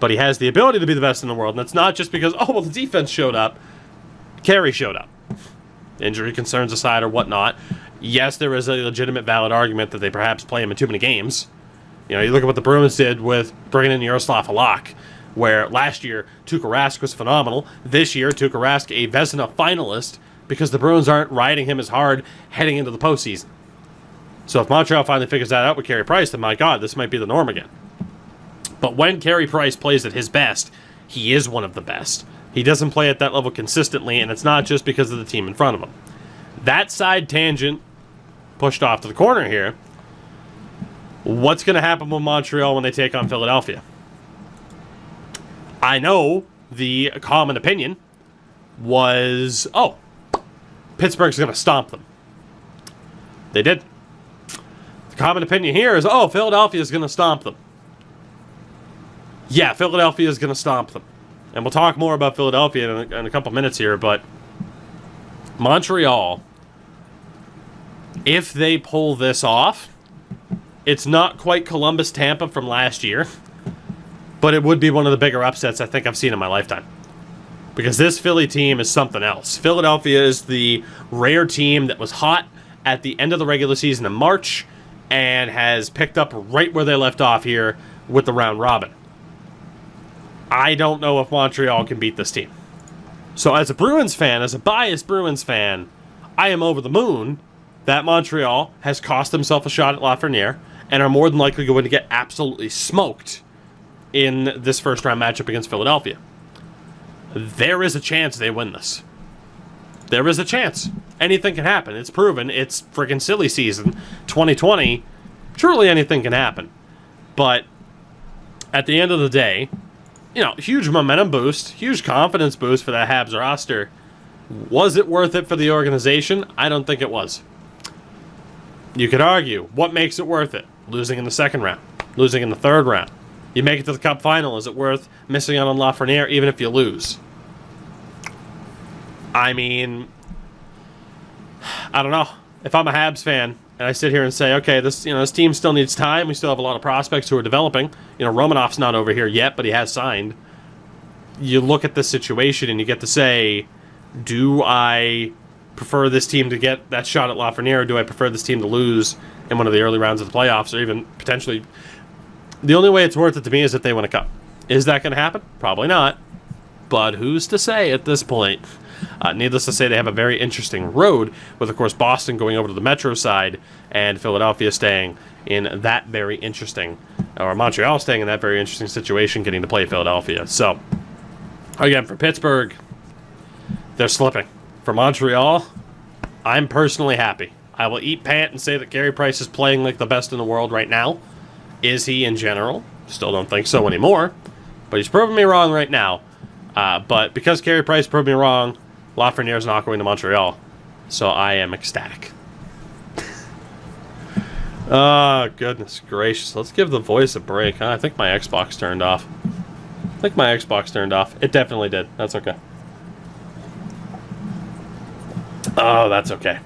S1: But he has the ability to be the best in the world, and that's not just because, oh, well, the defense showed up. Carey showed up. Injury concerns aside or whatnot. Yes, there is a legitimate, valid argument that they perhaps play him in too many games. You know, you look at what the Bruins did with bringing in Yaroslav Halak, where last year Tuukka Rask was phenomenal. This year, Tuukka Rask, a Vezina finalist, because the Bruins aren't riding him as hard heading into the postseason. So if Montreal finally figures that out with Carey Price, then my God, this might be the norm again. But when Carey Price plays at his best, he is one of the best. He doesn't play at that level consistently, and it's not just because of the team in front of him. That side tangent pushed off to the corner here. What's going to happen with Montreal when they take on Philadelphia? I know the common opinion was, oh, Pittsburgh's going to stomp them. They did. The common opinion here is, oh, Philadelphia is going to stomp them. Yeah, Philadelphia is going to stomp them. And we'll talk more about Philadelphia in a couple minutes here, but Montreal, if they pull this off, it's not quite Columbus Tampa from last year, but it would be one of the bigger upsets I think I've seen in my lifetime. Because this Philly team is something else. Philadelphia is the rare team that was hot at the end of the regular season in March and has picked up right where they left off here with the round robin. I don't know if Montreal can beat this team. So as a Bruins fan, as a biased Bruins fan, I am over the moon that Montreal has cost themselves a shot at Lafreniere and are more than likely going to get absolutely smoked in this first round matchup against Philadelphia. There is a chance they win this. There is a chance. Anything can happen. It's proven. It's freaking silly season. 2020, truly anything can happen. But at the end of the day, you know, huge momentum boost, huge confidence boost for that Habs roster. Was it worth it for the organization? I don't think it was. You could argue, what makes it worth it? Losing in the second round, losing in the third round. You make it to the Cup final, is it worth missing out on Lafreniere even if you lose? I mean, I don't know. If I'm a Habs fan and I sit here and say, okay, this team still needs time. We still have a lot of prospects who are developing. You know, Romanov's not over here yet, but he has signed. You look at this situation and you get to say, do I prefer this team to get that shot at Lafreniere, or do I prefer this team to lose in one of the early rounds of the playoffs, or even potentially... The only way it's worth it to me is if they win a cup. Is that going to happen? Probably not. But who's to say at this point? Needless to say, they have a very interesting road, with, of course, Boston going over to the Metro side and Philadelphia staying in that very interesting, or Montreal staying in that very interesting situation, getting to play Philadelphia. So, again, for Pittsburgh, they're slipping. For Montreal, I'm personally happy. I will eat pant and say that Carey Price is playing like the best in the world right now. Is he in general? Still don't think so anymore. But he's proving me wrong right now. But because Carey Price proved me wrong, Lafreniere's not going to Montreal. So I am ecstatic. Oh, goodness gracious. Let's give the voice a break, huh? I think my Xbox turned off. It definitely did. That's okay. Oh, that's okay.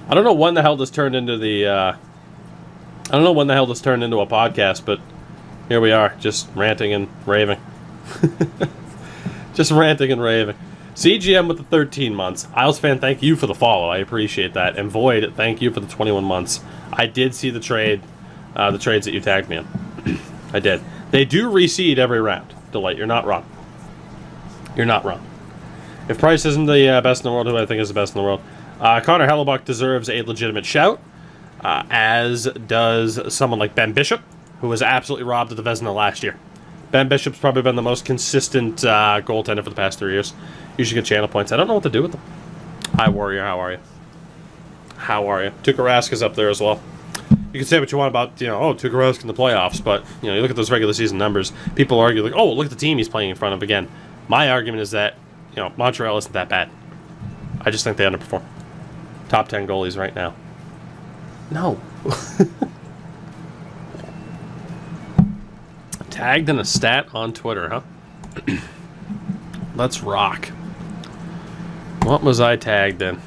S1: I don't know when the hell this turned into a podcast, but here we are, just ranting and raving. CGM with the 13 months. Isles fan, thank you for the follow. I appreciate that. And Void, thank you for the 21 months. I did see the trades that you tagged me in. I did. They do reseed every round. Delight, you're not wrong. If Price isn't the best in the world, who I think is the best in the world? Connor Hellebuck deserves a legitimate shout, as does someone like Ben Bishop, who was absolutely robbed of the Vezina last year. Ben Bishop's probably been the most consistent goaltender for the past 3 years. Usually get channel points. I don't know what to do with them. Hi, Warrior. How are you? Tuukka Rask is up there as well. You can say what you want about, Tuukka Rask in the playoffs, but, you look at those regular season numbers. People argue, like, oh, look at the team he's playing in front of again. My argument is that, Montreal isn't that bad. I just think they underperform. Top 10 goalies right now. No. Tagged in a stat on Twitter, huh? Let's rock. What was I tagged in?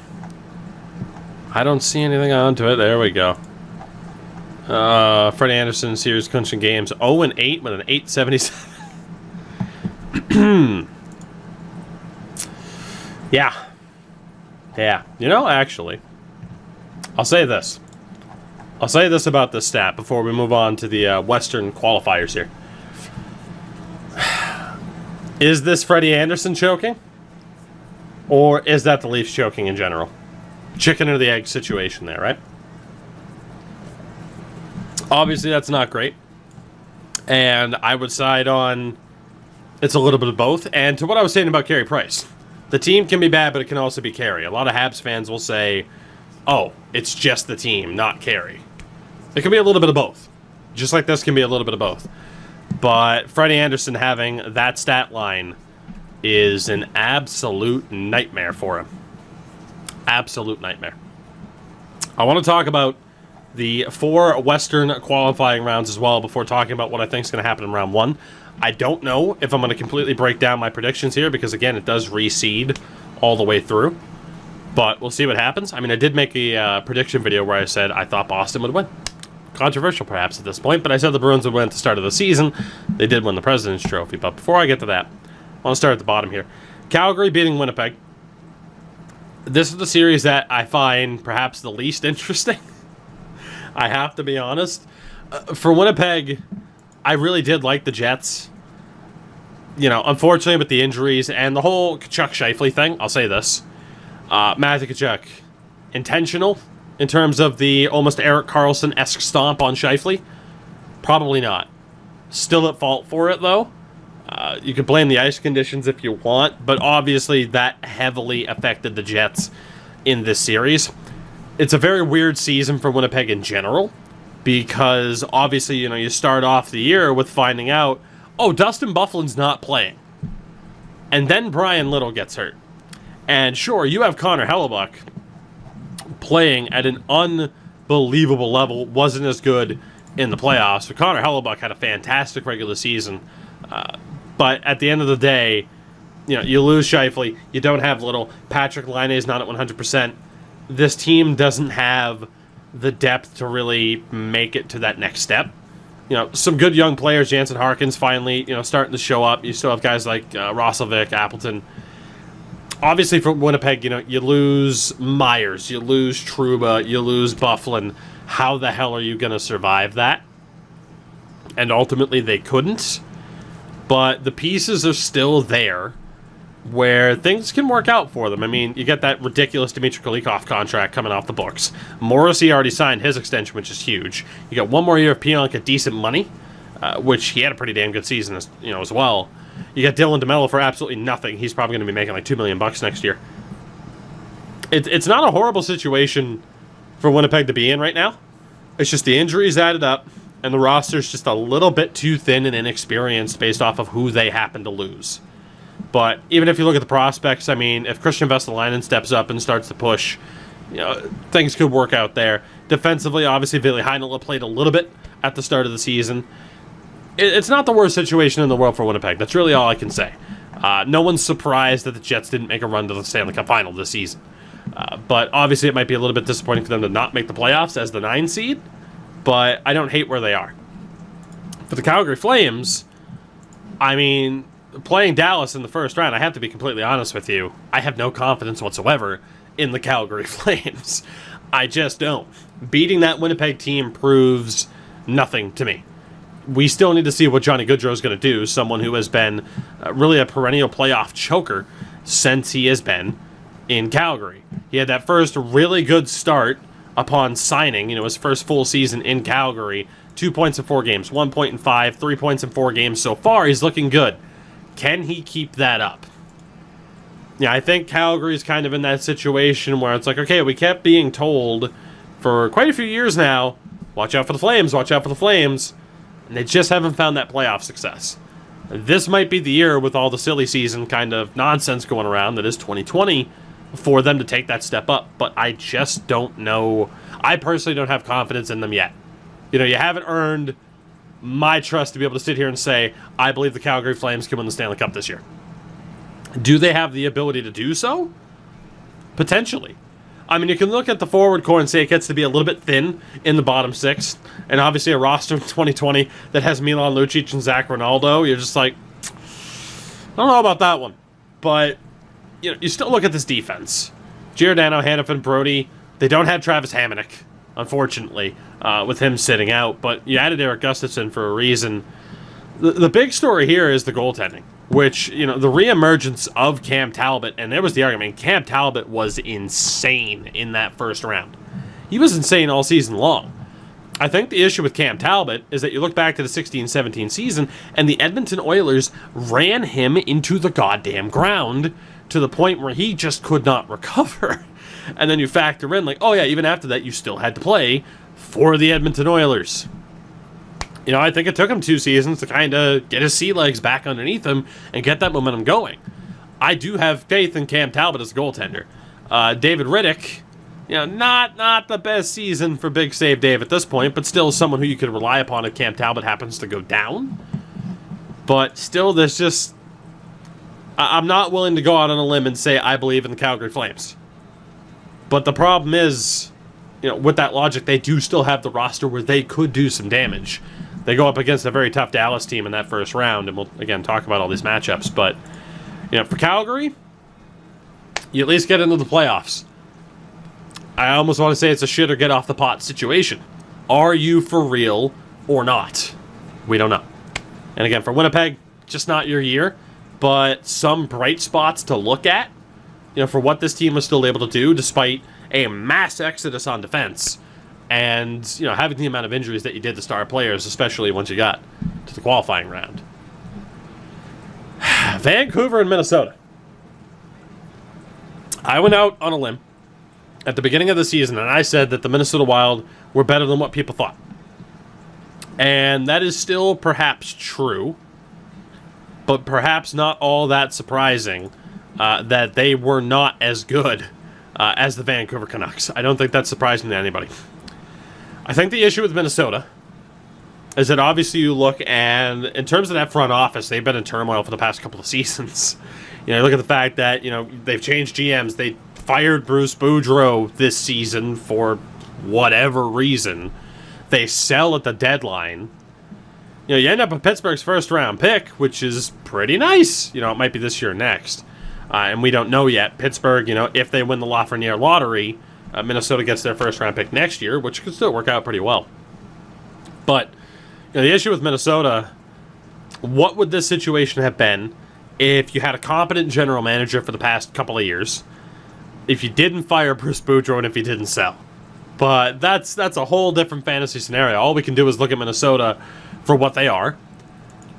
S1: I don't see anything onto it. There we go. Freddie Anderson series clinching games 0-8 with an 877. Yeah. Actually, I'll say this about this stat before we move on to the Western qualifiers here. Is this Freddie Anderson choking? Or is that the Leafs choking in general? Chicken or the egg situation there, right? Obviously, that's not great. And I would side on it's a little bit of both. And to what I was saying about Carey Price, the team can be bad, but it can also be Carey. A lot of Habs fans will say, oh, it's just the team, not Carey. It can be a little bit of both. Just like this can be a little bit of both. But Freddie Anderson having that stat line is an absolute nightmare for him. Absolute nightmare. I want to talk about the 4 Western qualifying rounds as well before talking about what I think is going to happen in round 1. I don't know if I'm going to completely break down my predictions here because, again, it does reseed all the way through. But we'll see what happens. I mean, I did make a prediction video where I said I thought Boston would win. Controversial, perhaps, at this point, but I said the Bruins would win at the start of the season. They did win the President's Trophy. But before I get to that, I want to start at the bottom here. Calgary beating Winnipeg. This is the series that I find perhaps the least interesting. I have to be honest. For Winnipeg, I really did like the Jets. You know, unfortunately with the injuries and the whole Tkachuk-Scheifele thing, I'll say this. Matthew Tkachuk, intentional in terms of the almost Erik Karlsson-esque stomp on Scheifele? Probably not. Still at fault for it, though. You can blame the ice conditions if you want, but obviously that heavily affected the Jets in this series. It's a very weird season for Winnipeg in general, because obviously, you know, you start off the year with finding out, oh, Dustin Byfuglien's not playing. And then Brian Little gets hurt. And sure, you have Connor Hellebuyck playing at an unbelievable level, wasn't as good in the playoffs, but Connor Hellebuyck had a fantastic regular season. But at the end of the day, you know, you lose Scheifele, you don't have Little, Patrick Laine is not at 100%. This team doesn't have the depth to really make it to that next step. You know, some good young players, Jansen Harkins finally, you know, starting to show up. You still have guys like Roslovic, Appleton. Obviously for Winnipeg, you know, you lose Myers, you lose Trouba, you lose Byfuglien. How the hell are you going to survive that? And ultimately they couldn't. But the pieces are still there where things can work out for them. I mean, you get that ridiculous Dmitry Kulikov contract coming off the books. Morrissey already signed his extension, which is huge. You got one more year of Pionk at decent money, which he had a pretty damn good season, as well. You got Dylan DeMello for absolutely nothing. He's probably going to be making like $2 million next year. It's not a horrible situation for Winnipeg to be in right now. It's just the injuries added up, and the roster's just a little bit too thin and inexperienced based off of who they happen to lose. But even if you look at the prospects, I mean, if Christian Vesalainen steps up and starts to push, you know, things could work out there. Defensively, obviously, Ville Heinola played a little bit at the start of the season. It's not the worst situation in the world for Winnipeg. That's really all I can say. No one's surprised that the Jets didn't make a run to the Stanley Cup final this season. But obviously, it might be a little bit disappointing for them to not make the playoffs as the 9 seed. But I don't hate where they are. For the Calgary Flames, I mean, playing Dallas in the first round, I have to be completely honest with you. I have no confidence whatsoever in the Calgary Flames. I just don't. Beating that Winnipeg team proves nothing to me. We still need to see what Johnny Gaudreau is going to do, someone who has been really a perennial playoff choker since he has been in Calgary. He had that first really good start upon signing, his first full season in Calgary. 2 points in 4 games, 1 point in 5, 3 points in 4 games so far. He's looking good. Can he keep that up? Yeah, I think Calgary's kind of in that situation where it's like, okay, we kept being told for quite a few years now, watch out for the Flames, watch out for the Flames, and they just haven't found that playoff success. This might be the year with all the silly season kind of nonsense going around that is 2020 for them to take that step up, but I just don't know. I personally don't have confidence in them yet. You haven't earned my trust to be able to sit here and say, I believe the Calgary Flames can win the Stanley Cup this year. Do they have the ability to do so? Potentially. I mean, you can look at the forward core and say it gets to be a little bit thin in the bottom 6, and obviously a roster in 2020 that has Milan Lucic and Zach Ronaldo, you're just like, I don't know about that one. But, you still look at this defense. Giordano, Hannafin, Brody, they don't have Travis Hamonic, unfortunately, with him sitting out, but you added Eric Gustafsson for a reason. The big story here is the goaltending, which, the reemergence of Cam Talbot, and there was the argument, Cam Talbot was insane in that first round. He was insane all season long. I think the issue with Cam Talbot is that you look back to the 16-17 season, and the Edmonton Oilers ran him into the goddamn ground to the point where he just could not recover. And then you factor in, like, oh yeah, even after that, you still had to play for the Edmonton Oilers. I think it took him 2 seasons to kind of get his sea legs back underneath him and get that momentum going. I do have faith in Cam Talbot as a goaltender. David Riddick, Not the best season for Big Save Dave at this point, but still someone who you could rely upon if Cam Talbot happens to go down. But still, there's just... I'm not willing to go out on a limb and say I believe in the Calgary Flames. But the problem is, with that logic, they do still have the roster where they could do some damage. They go up against a very tough Dallas team in that first round, and we'll, again, talk about all these matchups. But, for Calgary, you at least get into the playoffs. I almost want to say it's a shit or get off the pot situation. Are you for real or not? We don't know. And again, for Winnipeg, just not your year, but some bright spots to look at, for what this team was still able to do despite a mass exodus on defense and, having the amount of injuries that you did to star players, especially once you got to the qualifying round. Vancouver and Minnesota. I went out on a limb at the beginning of the season, and I said that the Minnesota Wild were better than what people thought. And that is still perhaps true, but perhaps not all that surprising that they were not as good as the Vancouver Canucks. I don't think that's surprising to anybody. I think the issue with Minnesota is that obviously you look, and in terms of that front office, they've been in turmoil for the past couple of seasons. You look at the fact that, they've changed GMs. They fired Bruce Boudreau this season for whatever reason. They sell at the deadline. You end up with Pittsburgh's first-round pick, which is pretty nice. It might be this year or next. And we don't know yet. Pittsburgh, if they win the Lafreniere lottery, Minnesota gets their first-round pick next year, which could still work out pretty well. But the issue with Minnesota, what would this situation have been if you had a competent general manager for the past couple of years, if you didn't fire Bruce Boudreau, and if you didn't sell? But that's a whole different fantasy scenario. All we can do is look at Minnesota for what they are.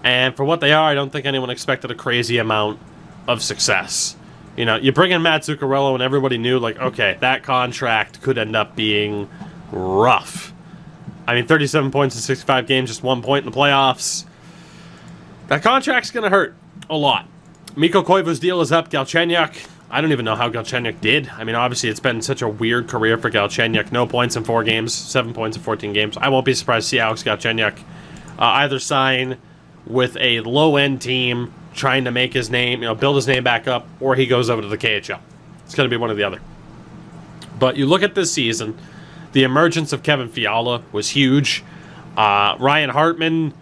S1: And for what they are, I don't think anyone expected a crazy amount of success. You bring in Matt Zuccarello, and everybody knew, okay, that contract could end up being rough. 37 points in 65 games, just 1 point in the playoffs. That contract's going to hurt a lot. Mikko Koivu's deal is up. Galchenyuk, I don't even know how Galchenyuk did. Obviously it's been such a weird career for Galchenyuk. No points in 4 games, 7 points in 14 games. I won't be surprised to see Alex Galchenyuk either sign with a low-end team trying to make his name, build his name back up, or he goes over to the KHL. It's going to be one or the other. But you look at this season, the emergence of Kevin Fiala was huge. Ryan Hartman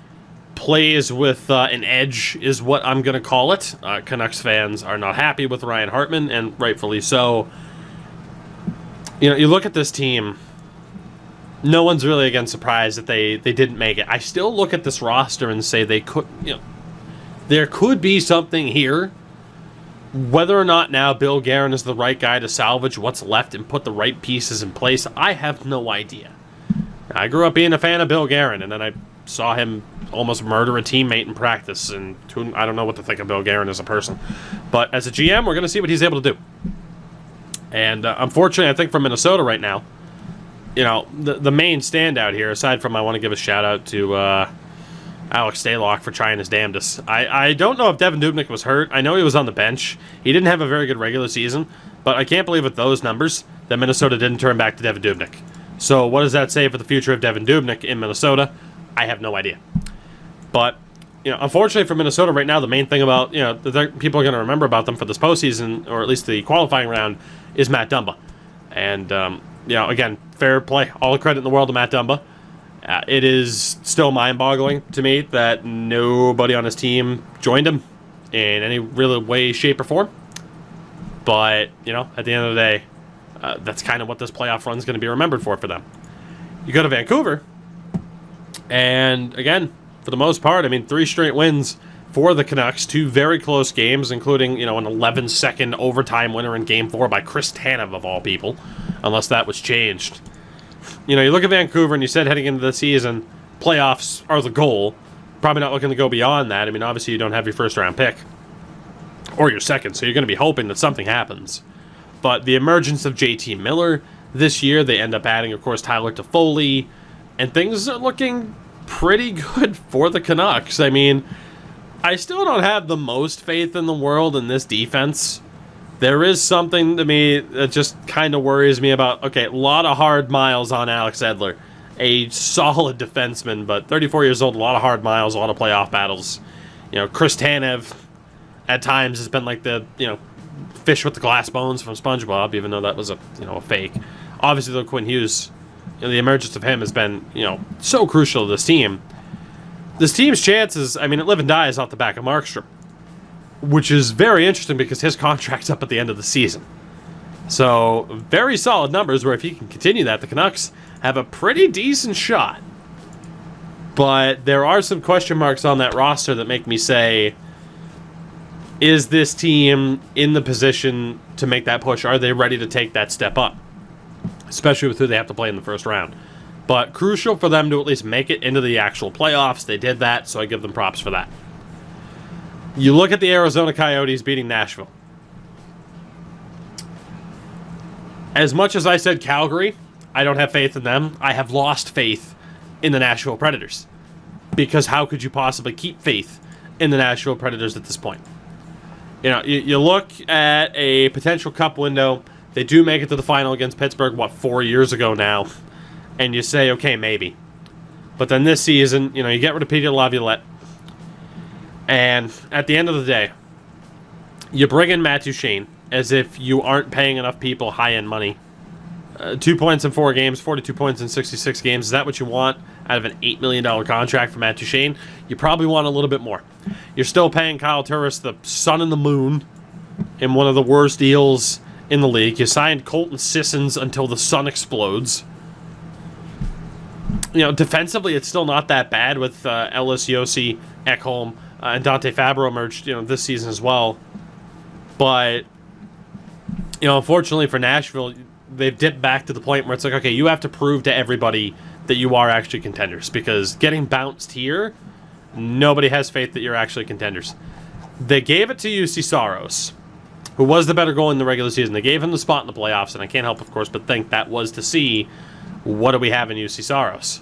S1: plays with an edge, is what I'm going to call it. Canucks fans are not happy with Ryan Hartman, and rightfully so. You look at this team, no one's really, again, surprised that they didn't make it. I still look at this roster and say they could, there could be something here. Whether or not now Bill Guerin is the right guy to salvage what's left and put the right pieces in place, I have no idea. I grew up being a fan of Bill Guerin, and then I saw him almost murder a teammate in practice, and I don't know what to think of Bill Guerin as a person. But as a GM, we're going to see what he's able to do. And unfortunately, I think for Minnesota right now, the main standout here, aside from I want to give a shout-out to Alex Stalock for trying his damnedest. I don't know if Devin Dubnyk was hurt. I know he was on the bench. He didn't have a very good regular season, but I can't believe with those numbers that Minnesota didn't turn back to Devin Dubnyk. So what does that say for the future of Devin Dubnyk in Minnesota? I have no idea. But, unfortunately for Minnesota right now, the main thing about, that people are going to remember about them for this postseason, or at least the qualifying round, is Matt Dumba. And, again, fair play. All the credit in the world to Matt Dumba. It is still mind-boggling to me that nobody on his team joined him in any real way, shape, or form. But, at the end of the day, that's kind of what this playoff run is going to be remembered for them. You go to Vancouver, and again, for the most part, 3 straight wins for the Canucks, 2 very close games, including, an 11-second overtime winner in Game 4 by Chris Tanev, of all people, unless that was changed. You look at Vancouver, and you said heading into the season, playoffs are the goal. Probably not looking to go beyond that. Obviously you don't have your first-round pick, or your second, so you're going to be hoping that something happens. But the emergence of JT Miller this year, they end up adding, of course, Tyler Toffoli, and things are looking pretty good for the Canucks. I still don't have the most faith in the world in this defense, There is something to me that just kind of worries me about, okay, a lot of hard miles on Alex Edler. A solid defenseman, but 34 years old, a lot of hard miles, a lot of playoff battles. Chris Tanev at times has been like the, fish with the glass bones from SpongeBob, even though that was a fake. Obviously, though, Quinn Hughes, the emergence of him has been, so crucial to this team. This team's chances, it live and die is off the back of Markstrom, which is very interesting because his contract's up at the end of the season. So, very solid numbers where if he can continue that, the Canucks have a pretty decent shot. But there are some question marks on that roster that make me say, is this team in the position to make that push? Are they ready to take that step up? Especially with who they have to play in the first round. But crucial for them to at least make it into the actual playoffs. They did that, so I give them props for that. You look at the Arizona Coyotes beating Nashville. As much as I said Calgary, I don't have faith in them. I have lost faith in the Nashville Predators. Because how could you possibly keep faith in the Nashville Predators at this point? You look at a potential cup window. They do make it to the final against Pittsburgh, 4 years ago now? And you say, okay, maybe. But then this season, you get rid of Peter Laviolette. And at the end of the day, you bring in Matt Duchene as if you aren't paying enough people high-end money. 2 points in 4 games, 42 points in 66 games. Is that what you want out of an $8 million contract for Matt Duchene? You probably want a little bit more. You're still paying Kyle Turris the sun and the moon in one of the worst deals in the league. You signed Colton Sissons until the sun explodes. Defensively, it's still not that bad with Ellis, Yossi, Ekholm, and Dante Fabro emerged, this season as well. But, unfortunately for Nashville, they've dipped back to the point where it's like, okay, you have to prove to everybody that you are actually contenders. Because getting bounced here, nobody has faith that you're actually contenders. They gave it to UC Saros, who was the better goalie in the regular season. They gave him the spot in the playoffs, and I can't help, of course, but think that was to see what do we have in UC Saros.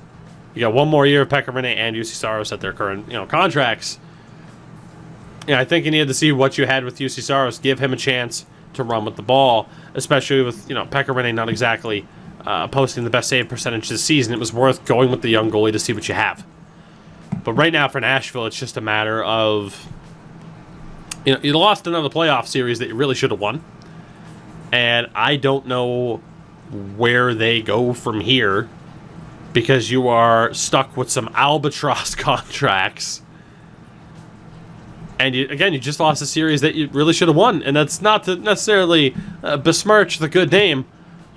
S1: You got one more year of Pekka Rinne and UC Saros at their current, contracts. I think you needed to see what you had with UC Saros, give him a chance to run with the ball, especially with, Pekka Rinne not exactly posting the best save percentage this season. It was worth going with the young goalie to see what you have. But right now for Nashville, it's just a matter of, you lost another playoff series that you really should have won. And I don't know where they go from here because you are stuck with some albatross contracts. And you just lost a series that you really should have won. And that's not to necessarily besmirch the good name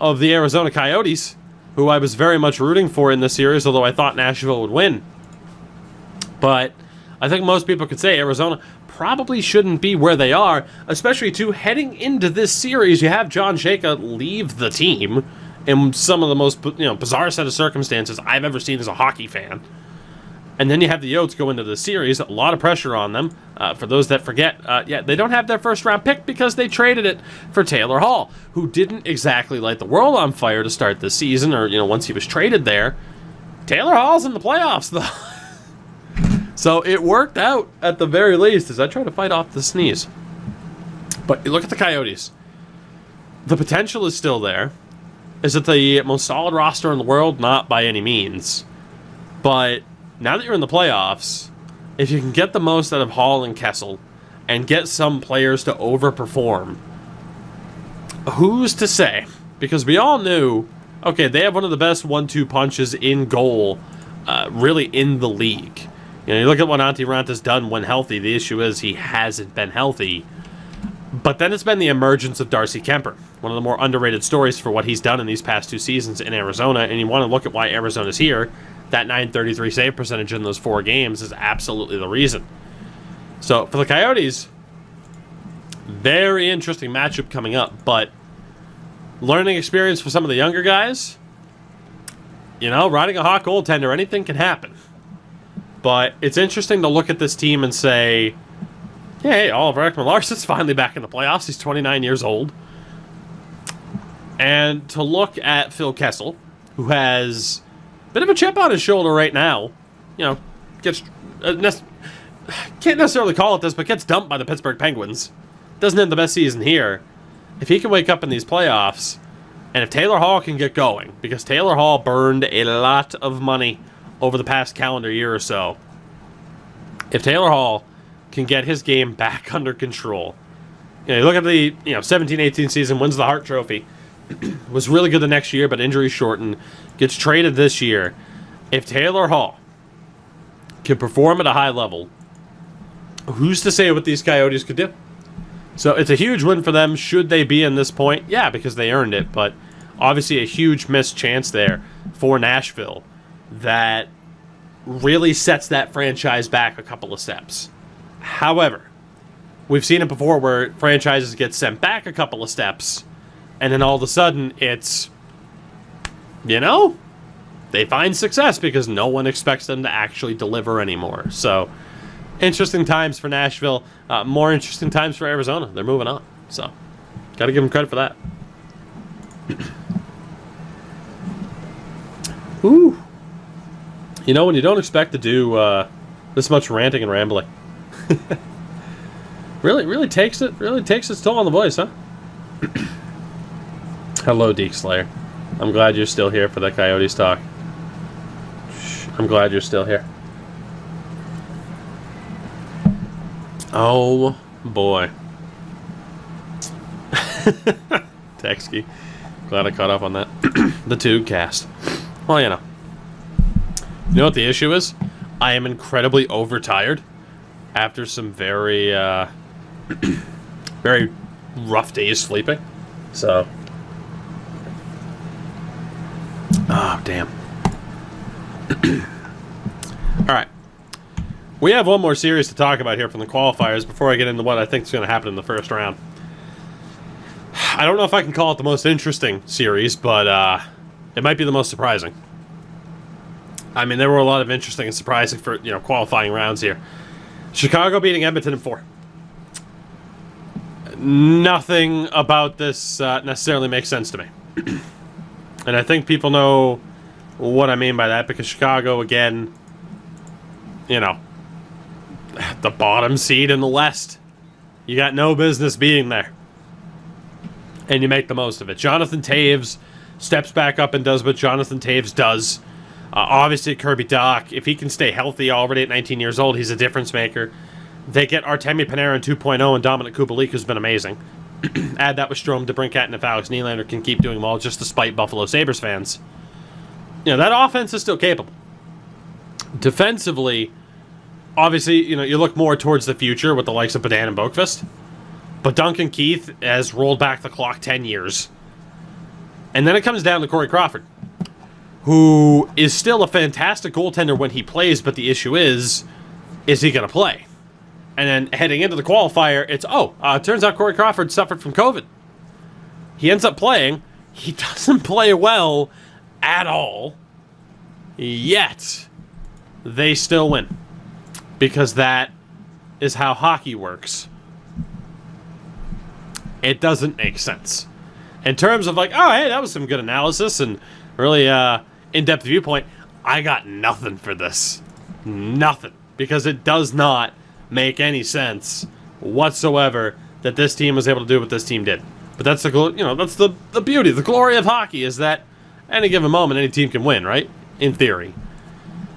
S1: of the Arizona Coyotes, who I was very much rooting for in this series, although I thought Nashville would win. But I think most people could say Arizona probably shouldn't be where they are, especially too heading into this series. You have John Shaka leave the team in some of the most bizarre set of circumstances I've ever seen as a hockey fan. And then you have the Yotes go into the series, a lot of pressure on them. For those that forget, they don't have their first round pick because they traded it for Taylor Hall, who didn't exactly light the world on fire to start the season, or once he was traded there. Taylor Hall's in the playoffs, though. So it worked out at the very least as I try to fight off the sneeze. But you look at the Coyotes. The potential is still there. Is it the most solid roster in the world? Not by any means. But now that you're in the playoffs, if you can get the most out of Hall and Kessel and get some players to overperform, who's to say? Because we all knew, okay, they have one of the best 1-2 punches in goal, really in the league. You look at what Antti Ranta's done when healthy. The issue is he hasn't been healthy. But then it's been the emergence of Darcy Kemper, one of the more underrated stories for what he's done in these past 2 seasons in Arizona. And you want to look at why Arizona's here. That .933 save percentage in those 4 games is absolutely the reason. So for the Coyotes, very interesting matchup coming up. But learning experience for some of the younger guys, riding a hot goaltender, anything can happen. But it's interesting to look at this team and say, hey, Oliver Ekman-Larsson's finally back in the playoffs. He's 29 years old. And to look at Phil Kessel, who has a bit of a chip on his shoulder right now. Gets can't necessarily call it this, but gets dumped by the Pittsburgh Penguins. Doesn't have the best season here. if he can wake up in these playoffs, and if Taylor Hall can get going, because Taylor Hall burned a lot of money over the past calendar year or so, if Taylor Hall can get his game back under control, you look at the 17-18 season, wins the Hart Trophy, was really good the next year, but injury shortened, gets traded this year. If Taylor Hall can perform at a high level, who's to say what these Coyotes could do? So it's a huge win for them. Should they be in this point? Yeah, because they earned it, but obviously a huge missed chance there for Nashville that really sets that franchise back a couple of steps. However, we've seen it before where franchises get sent back a couple of steps, and then all of a sudden it's, they find success because no one expects them to actually deliver anymore. So, interesting times for Nashville. More interesting times for Arizona. They're moving on. So, got to give them credit for that. Ooh. When you don't expect to do this much ranting and rambling. really takes its toll on the voice, huh? Hello, Deke Slayer. I'm glad you're still here for that Coyotes talk. I'm glad you're still here. Oh, boy. Texky. Glad I caught up on that. The Tougie cast. Well, You know what the issue is? I am incredibly overtired after some very, very rough days sleeping. So. Oh, damn. All right. We have one more series to talk about here from the qualifiers before I get into what I think is going to happen in the first round. I don't know if I can call it the most interesting series, but it might be the most surprising. I mean, there were a lot of interesting and surprising for qualifying rounds here. Chicago beating Edmonton in 4. Nothing about this necessarily makes sense to me. And I think people know what I mean by that because Chicago, again, the bottom seed in the West. You got no business being there. And you make the most of it. Jonathan Toews steps back up and does what Jonathan Toews does. Obviously, Kirby Dach, if he can stay healthy already at 19 years old, he's a difference maker. They get Artemi Panarin 2.0 and Dominic Kubalik, who's been amazing. Add that with Strome, DeBrincat, and if Alex Nylander can keep doing well, just despite Buffalo Sabres fans. That offense is still capable. Defensively, obviously, you look more towards the future with the likes of Badan and Boqvist. But Duncan Keith has rolled back the clock 10 years. And then it comes down to Corey Crawford, who is still a fantastic goaltender when he plays, but the issue is he going to play? And then heading into the qualifier, it's, it turns out Corey Crawford suffered from COVID. He ends up playing. He doesn't play well at all, yet they still win. Because that is how hockey works. It doesn't make sense. In terms of hey, that was some good analysis and really in-depth viewpoint, I got nothing for this. Nothing. Because it does not make any sense whatsoever that this team was able to do what this team did. But that's the beauty, the glory of hockey is that any given moment any team can win, right? In theory.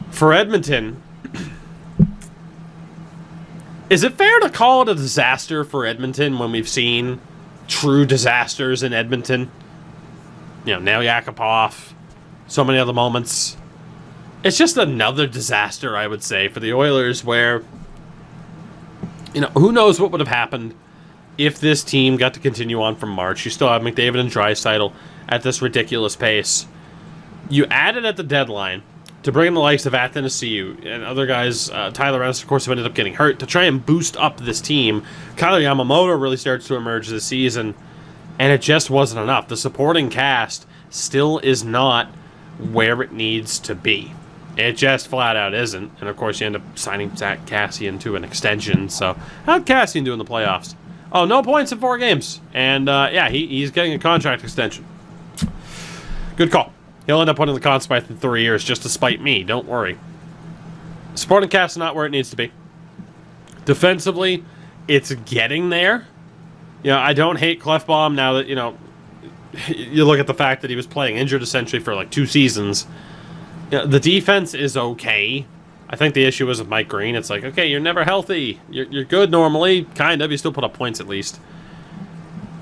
S1: For Edmonton, is it fair to call it a disaster for Edmonton when we've seen true disasters in Edmonton? Nail Yakupov, so many other moments. It's just another disaster, I would say, for the Oilers where, who knows what would have happened if this team got to continue on from March. You still have McDavid and Draisaitl at this ridiculous pace. You added at the deadline to bring in the likes of Athanasiou and other guys, Tyler Ennis, of course, who ended up getting hurt, to try and boost up this team. Kyle Yamamoto really starts to emerge this season, and it just wasn't enough. The supporting cast still is not where it needs to be. It just flat out isn't. And, of course, you end up signing Zach Kassian to an extension. So, how'd Kassian do in the playoffs? Oh, no points in 4 games. And, he's getting a contract extension. Good call. He'll end up winning the Conn Smythe in 3 years just to spite me. Don't worry. Supporting cast is not where it needs to be. Defensively, it's getting there. You know, I don't hate Clefbaum now that, you know, you look at the fact that he was playing injured essentially for like 2 seasons. You know, the defense is okay. I think the issue is with Mike Green. It's like, okay, you're never healthy. You're good normally, kind of. You still put up points at least.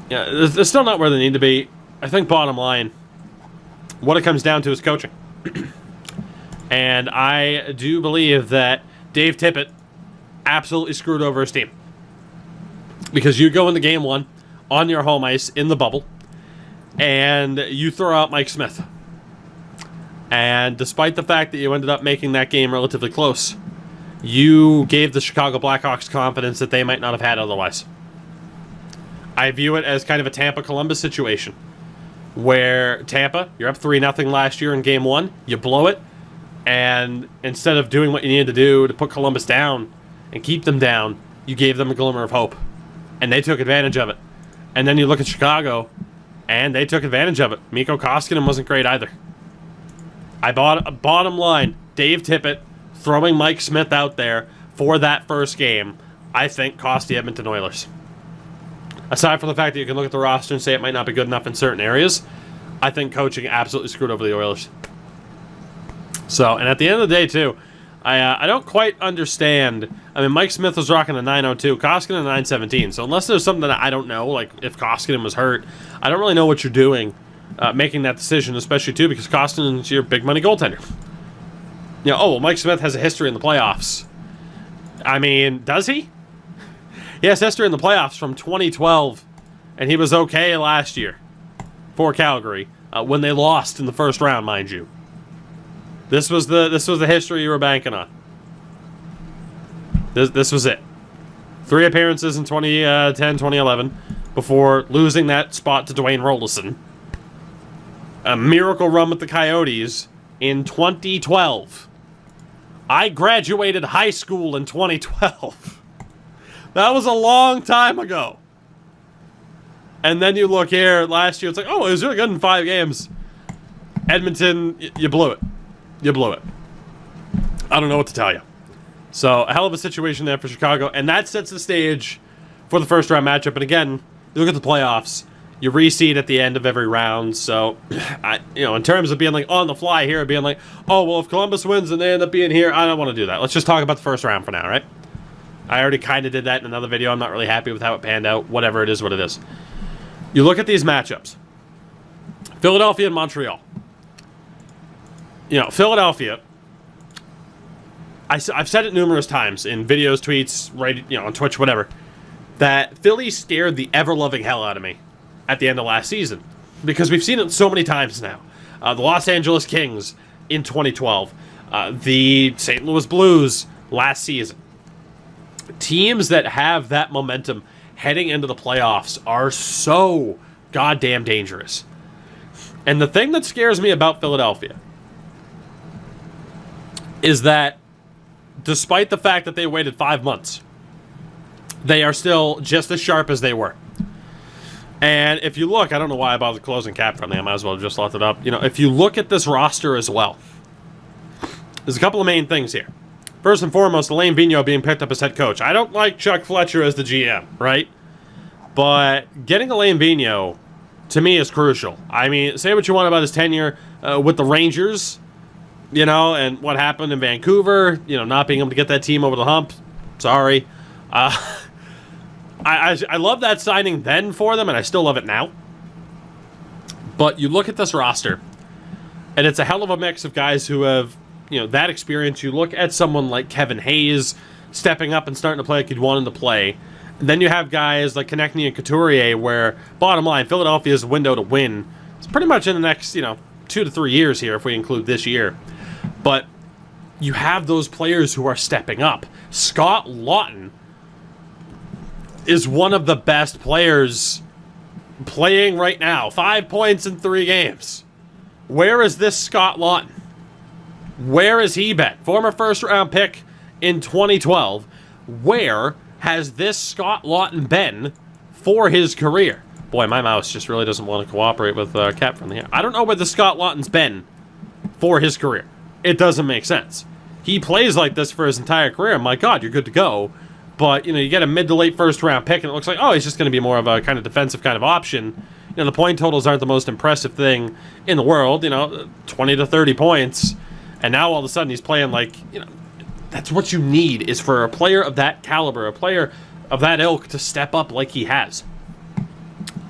S1: Yeah, they're still not where they need to be. I think bottom line, what it comes down to is coaching. And I do believe that Dave Tippett absolutely screwed over his team. Because you go into game 1 on your home ice in the bubble, and you throw out Mike Smith. And despite the fact that you ended up making that game relatively close, you gave the Chicago Blackhawks confidence that they might not have had otherwise. I view it as kind of a Tampa-Columbus situation, where Tampa, you're up 3-0 last year in game 1, you blow it, and instead of doing what you needed to do to put Columbus down and keep them down, you gave them a glimmer of hope. And they took advantage of it. And then you look at Chicago, and they took advantage of it. Mikko Koskinen wasn't great either. Bottom line, Dave Tippett throwing Mike Smith out there for that first game, I think cost the Edmonton Oilers. Aside from the fact that you can look at the roster and say it might not be good enough in certain areas, I think coaching absolutely screwed over the Oilers. So, and at the end of the day, too, I don't quite understand. I mean, Mike Smith was rocking a 902, Koskinen a 917. So unless there's something that I don't know, like if Koskinen was hurt, I don't really know what you're doing making that decision, especially, too, because Koskinen's your big money goaltender. You know, well, Mike Smith has a history in the playoffs. I mean, does he? He has history in the playoffs from 2012, and he was okay last year for Calgary when they lost in the first round, mind you. This was the history you were banking on. This was it. 3 appearances in 2010, 2011 before losing that spot to Dwayne Rolison. A miracle run with the Coyotes in 2012. I graduated high school in 2012. That was a long time ago. And then you look here, last year, it's like, oh, it was really good in 5 games. Edmonton, you blew it. You blew it. I don't know what to tell you. So, a hell of a situation there for Chicago, and that sets the stage for the first round matchup. And again, you look at the playoffs, you reseed at the end of every round. So, in terms of being like on the fly here, being like, oh, well, if Columbus wins and they end up being here, I don't want to do that. Let's just talk about the first round for now, right? I already kind of did that in another video. I'm not really happy with how it panned out. Whatever it is, what it is. You look at these matchups. Philadelphia and Montreal. You know, Philadelphia, I've said it numerous times in videos, tweets, right, on Twitch, whatever, that Philly scared the ever-loving hell out of me at the end of last season. Because we've seen it so many times now. The Los Angeles Kings in 2012. The St. Louis Blues last season. Teams that have that momentum heading into the playoffs are so goddamn dangerous. And the thing that scares me about Philadelphia is that despite the fact that they waited 5 months, they are still just as sharp as they were. And if you look, I don't know why I bothered closing cap friendly. I might as well have just left it up. If you look at this roster as well, there's a couple of main things here. First and foremost, Alain Vigneault being picked up as head coach. I don't like Chuck Fletcher as the GM, right? But getting Alain Vigneault, to me, is crucial. I mean, say what you want about his tenure with the Rangers, and what happened in Vancouver, not being able to get that team over the hump. Sorry. I love that signing then for them, and I still love it now. But you look at this roster, and it's a hell of a mix of guys who have, that experience. You look at someone like Kevin Hayes stepping up and starting to play like you'd want him to play. And then you have guys like Konechny and Couturier, where, bottom line, Philadelphia's window to win is pretty much in the next, 2 to 3 years here, if we include this year. But you have those players who are stepping up. Scott Laughton is one of the best players playing right now. 5 points in 3 games. Where is this Scott Laughton? Where has he been? Former first-round pick in 2012. Where has this Scott Laughton been for his career? Boy, my mouse just really doesn't want to cooperate with Cap from here. I don't know where the Scott Laughton's been for his career. It doesn't make sense. He plays like this for his entire career. My God, you're good to go. But, you get a mid to late first round pick, and it looks like, oh, he's just going to be more of a kind of defensive kind of option. The point totals aren't the most impressive thing in the world, 20 to 30 points. And now all of a sudden he's playing like, that's what you need, is for a player of that caliber, a player of that ilk to step up like he has.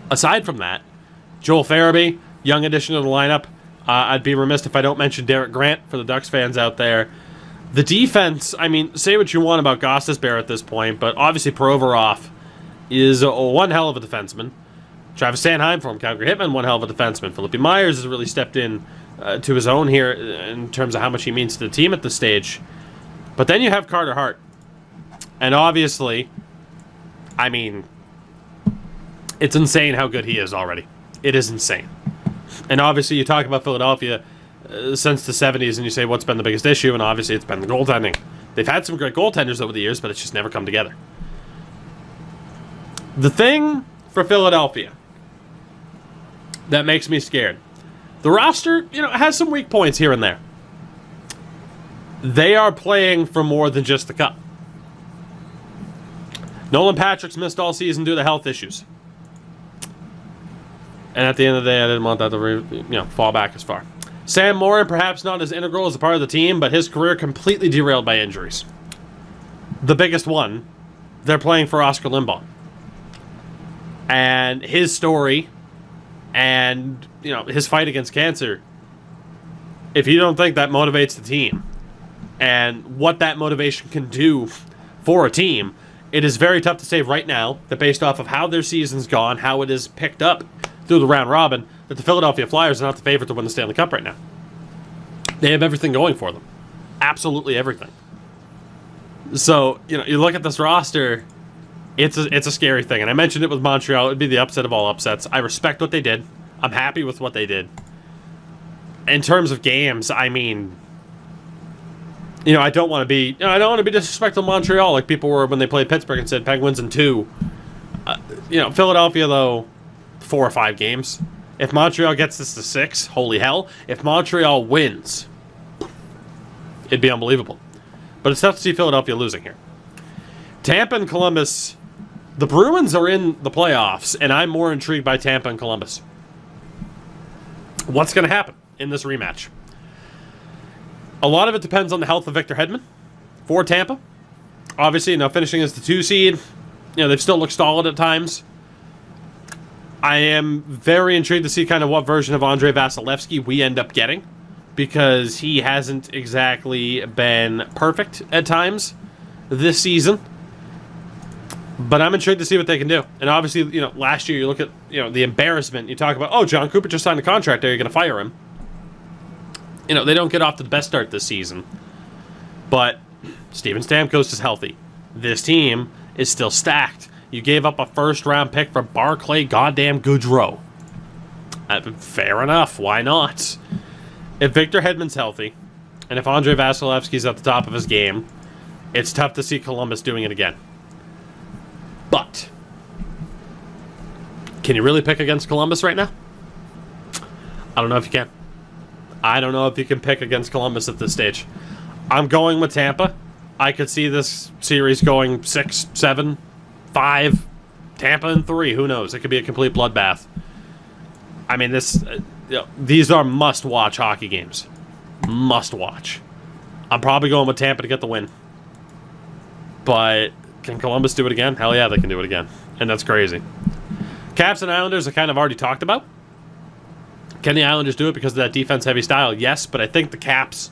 S1: Aside from that, Joel Farabee, young addition to the lineup. I'd be remiss if I don't mention Derek Grant for the Ducks fans out there. The defense, say what you want about Gostisbehere at this point, but obviously Provorov is one hell of a defenseman. Travis Sanheim from Calgary Hitmen, one hell of a defenseman. Philippe Myers has really stepped in to his own here in terms of how much he means to the team at this stage. But then you have Carter Hart. And obviously, it's insane how good he is already. It is insane. And obviously you talk about Philadelphia since the 70s and you say, what's been the biggest issue? And obviously it's been the goaltending. They've had some great goaltenders over the years, but it's just never come together. The thing for Philadelphia that makes me scared, the roster, has some weak points here and there. They are playing for more than just the cup. Nolan Patrick's missed all season due to health issues. And at the end of the day, I didn't want that to fall back as far. Sam Morin, perhaps not as integral as a part of the team, but his career completely derailed by injuries. The biggest one, they're playing for Oscar Lindblom. And his story and, his fight against cancer, if you don't think that motivates the team and what that motivation can do for a team, it is very tough to say right now that based off of how their season's gone, how it is picked up through the round robin, that the Philadelphia Flyers are not the favorite to win the Stanley Cup right now. They have everything going for them. Absolutely everything. So, you look at this roster, it's a scary thing. And I mentioned it with Montreal. It would be the upset of all upsets. I respect what they did. I'm happy with what they did. In terms of games, I don't want to be disrespectful to Montreal like people were when they played Pittsburgh and said Penguins in 2. Philadelphia, though, 4 or 5 games. If Montreal gets this to 6, holy hell. If Montreal wins, it'd be unbelievable. But it's tough to see Philadelphia losing here. Tampa and Columbus, the Bruins are in the playoffs, and I'm more intrigued by Tampa and Columbus. What's going to happen in this rematch? A lot of it depends on the health of Victor Hedman for Tampa. Obviously, finishing as the 2 seed, they've still looked solid at times. I am very intrigued to see kind of what version of Andrei Vasilevsky we end up getting, because he hasn't exactly been perfect at times this season. But I'm intrigued to see what they can do. And obviously, last year you look at, the embarrassment. You talk about, John Cooper just signed a contract there, you're going to fire him. They don't get off to the best start this season. But Steven Stamkos is healthy. This team is still stacked. You gave up a first-round pick for Barclay goddamn Goodrow. Fair enough. Why not? If Victor Hedman's healthy, and if Andrei Vasilevsky's at the top of his game, it's tough to see Columbus doing it again. But can you really pick against Columbus right now? I don't know if you can. I don't know if you can pick against Columbus at this stage. I'm going with Tampa. I could see this series going 6, 7, 5, Tampa in 3. Who knows? It could be a complete bloodbath. These are must-watch hockey games. Must-watch. I'm probably going with Tampa to get the win. But can Columbus do it again? Hell yeah, they can do it again. And that's crazy. Caps and Islanders I kind of already talked about. Can the Islanders do it because of that defense-heavy style? Yes, but I think the Caps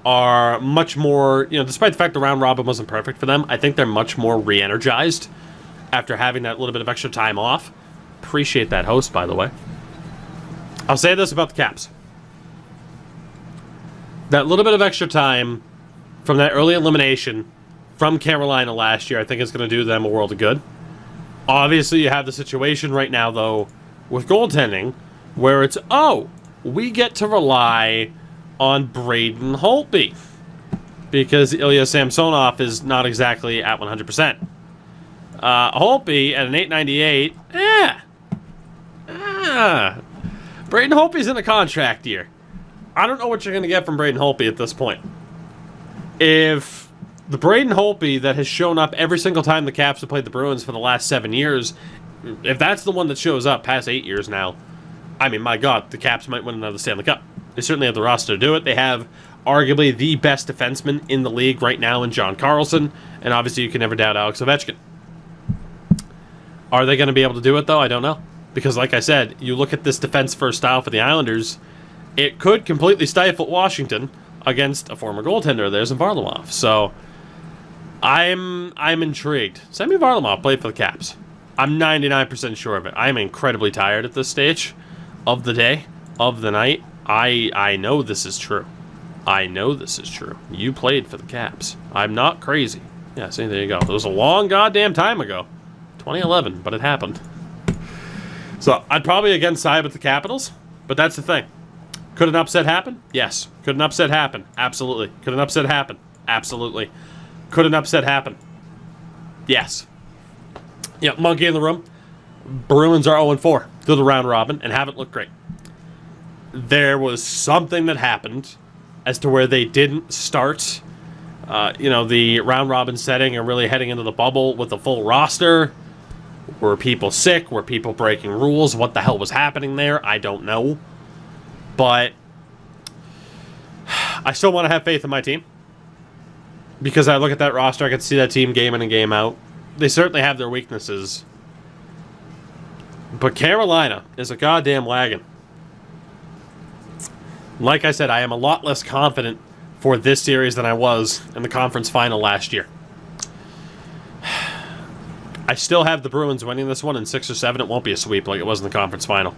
S1: are much more, despite the fact the round robin wasn't perfect for them, I think they're much more re-energized after having that little bit of extra time off. Appreciate that host, by the way. I'll say this about the Caps. That little bit of extra time from that early elimination from Carolina last year, I think is going to do them a world of good. Obviously, you have the situation right now, though, with goaltending, where it's, we get to rely on Braden Holtby because Ilya Samsonov is not exactly at 100%. Holtby at an 898, Braden Holtby's in a contract year. I don't know what you're going to get from Braden Holtby at this point. If the Braden Holtby that has shown up every single time the Caps have played the Bruins for the last 7 years, if that's the one that shows up past 8 years now, I mean, my God, the Caps might win another Stanley Cup. They certainly have the roster to do it. They have arguably the best defenseman in the league right now in John Carlson, and obviously you can never doubt Alex Ovechkin. Are they going to be able to do it, though? I don't know. Because, like I said, you look at this defense-first style for the Islanders, it could completely stifle Washington against a former goaltender of theirs in Varlamov. So, I'm intrigued. Semi Varlamov played for the Caps. I'm 99% sure of it. I'm incredibly tired at this stage of the day, of the night. I know this is true. I know this is true. You played for the Caps. I'm not crazy. Yeah, see, there you go. It was a long goddamn time ago. 2011, but it happened. So, I'd probably again side with the Capitals, but that's the thing. Could an upset happen? Yes. Could an upset happen? Absolutely. Could an upset happen? Absolutely. Could an upset happen? Yes. Yeah, monkey in the room. Bruins are 0-4 through the round robin and haven't looked great. There was something that happened as to where they didn't start, the round robin setting and really heading into the bubble with a full roster. Were people sick? Were people breaking rules? What the hell was happening there? I don't know. But I still want to have faith in my team. Because I look at that roster, I can see that team game in and game out. They certainly have their weaknesses. But Carolina is a goddamn wagon. Like I said, I am a lot less confident for this series than I was in the conference final last year. I still have the Bruins winning this one in 6 or 7. It won't be a sweep like it was in the conference final.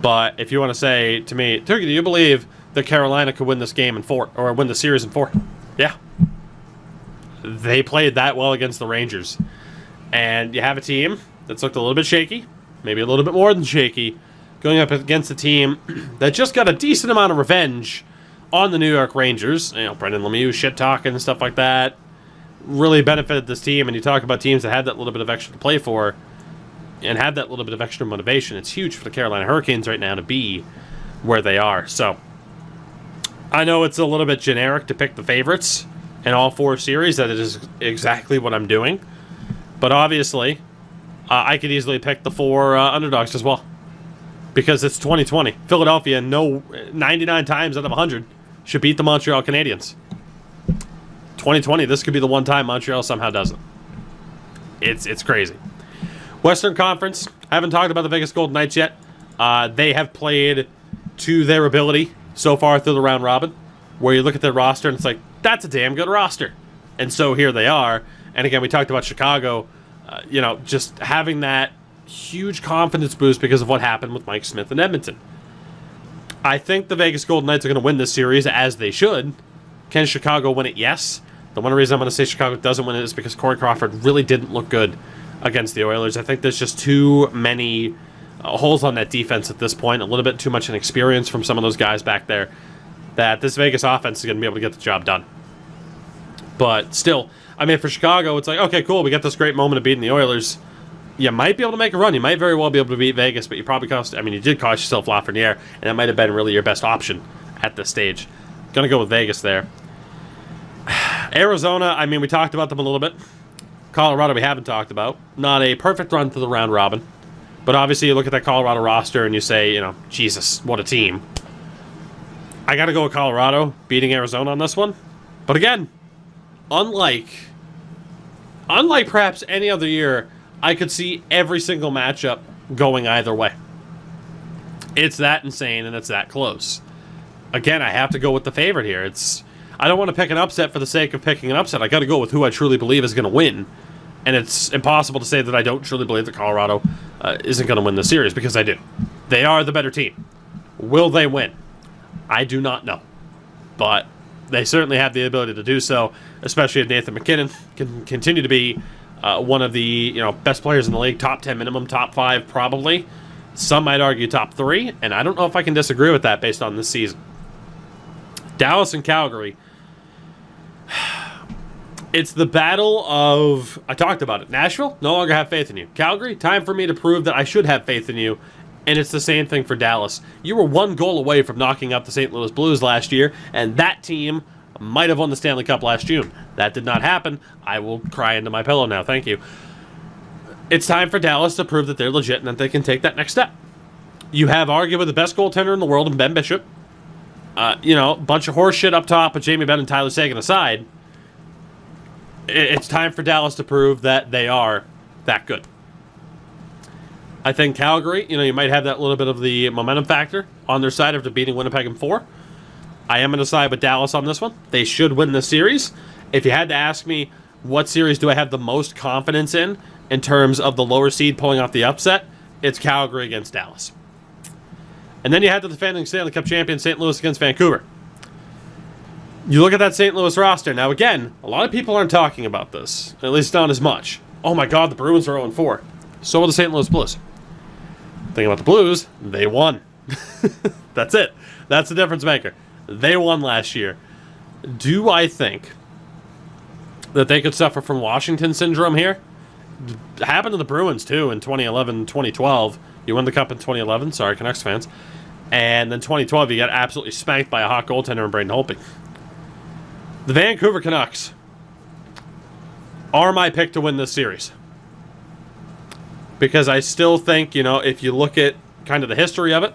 S1: But if you want to say to me, Tougie, do you believe that Carolina could win this game in 4 or win the series in 4? Yeah. They played that well against the Rangers. And you have a team that's looked a little bit shaky, maybe a little bit more than shaky, going up against a team that just got a decent amount of revenge on the New York Rangers. Brendan Lemieux shit talking and stuff like that really benefited this team. And you talk about teams that had that little bit of extra to play for and have that little bit of extra motivation. It's huge for the Carolina Hurricanes right now to be where they are. So I know it's a little bit generic to pick the favorites in all 4 series. That is exactly what I'm doing. But obviously, I could easily pick the 4 underdogs as well. Because it's 2020. Philadelphia, 99 times out of 100, should beat the Montreal Canadiens. 2020, this could be the one time Montreal somehow doesn't. It's crazy. Western Conference, I haven't talked about the Vegas Golden Knights yet. They have played to their ability so far through the round robin, where you look at their roster and it's like, that's a damn good roster. And so here they are. And again, we talked about Chicago, just having that huge confidence boost because of what happened with Mike Smith in Edmonton. I think the Vegas Golden Knights are going to win this series, as they should. Can Chicago win it? Yes. The one reason I'm going to say Chicago doesn't win it is because Corey Crawford really didn't look good against the Oilers. I think there's just too many holes on that defense at this point, a little bit too much inexperience from some of those guys back there, that this Vegas offense is going to be able to get the job done. But still, I mean, for Chicago, it's like, okay, cool, we got this great moment of beating the Oilers. You might be able to make a run. You might very well be able to beat Vegas, but you did cost yourself Lafreniere, and that might have been really your best option at this stage. Gonna go with Vegas there. Arizona, we talked about them a little bit. Colorado, we haven't talked about. Not a perfect run to the round robin, but obviously you look at that Colorado roster and you say, Jesus, what a team. I gotta go with Colorado beating Arizona on this one. But again, unlike perhaps any other year, I could see every single matchup going either way. It's that insane and it's that close. Again, I have to go with the favorite here. I don't want to pick an upset for the sake of picking an upset. I got to go with who I truly believe is going to win. And it's impossible to say that I don't truly believe that Colorado isn't going to win the series, because I do. They are the better team. Will they win? I do not know. But they certainly have the ability to do so, especially if Nathan McKinnon can continue to be one of the best players in the league, top 10 minimum, top 5 probably. Some might argue top 3, and I don't know if I can disagree with that based on this season. Dallas and Calgary. It's the battle of, I talked about it. Nashville, no longer have faith in you. Calgary, time for me to prove that I should have faith in you. And it's the same thing for Dallas. You were 1 goal away from knocking out the St. Louis Blues last year, and that team might have won the Stanley Cup last June. That did not happen. I will cry into my pillow now. Thank you. It's time for Dallas to prove that they're legit and that they can take that next step. You have arguably the best goaltender in the world in Ben Bishop. Bunch of horse shit up top with Jamie Benn and Tyler Seguin aside. It's time for Dallas to prove that they are that good. I think Calgary, you might have that little bit of the momentum factor on their side after beating Winnipeg in 4. I am going to side with Dallas on this one. They should win this series. If you had to ask me what series do I have the most confidence in terms of the lower seed pulling off the upset, it's Calgary against Dallas. And then you had the defending Stanley Cup champion St. Louis against Vancouver. You look at that St. Louis roster. Now, again, a lot of people aren't talking about this. At least not as much. Oh my god, the Bruins are 0-4. So are the St. Louis Blues. Thing about the Blues, they won. That's it. That's the difference maker. They won last year. Do I think that they could suffer from Washington syndrome here? It happened to the Bruins, too, in 2011, 2012. You won the Cup in 2011. Sorry, Canucks fans. And then 2012, you got absolutely spanked by a hot goaltender in Braden Holtby. The Vancouver Canucks are my pick to win this series. Because I still think, if you look at kind of the history of it,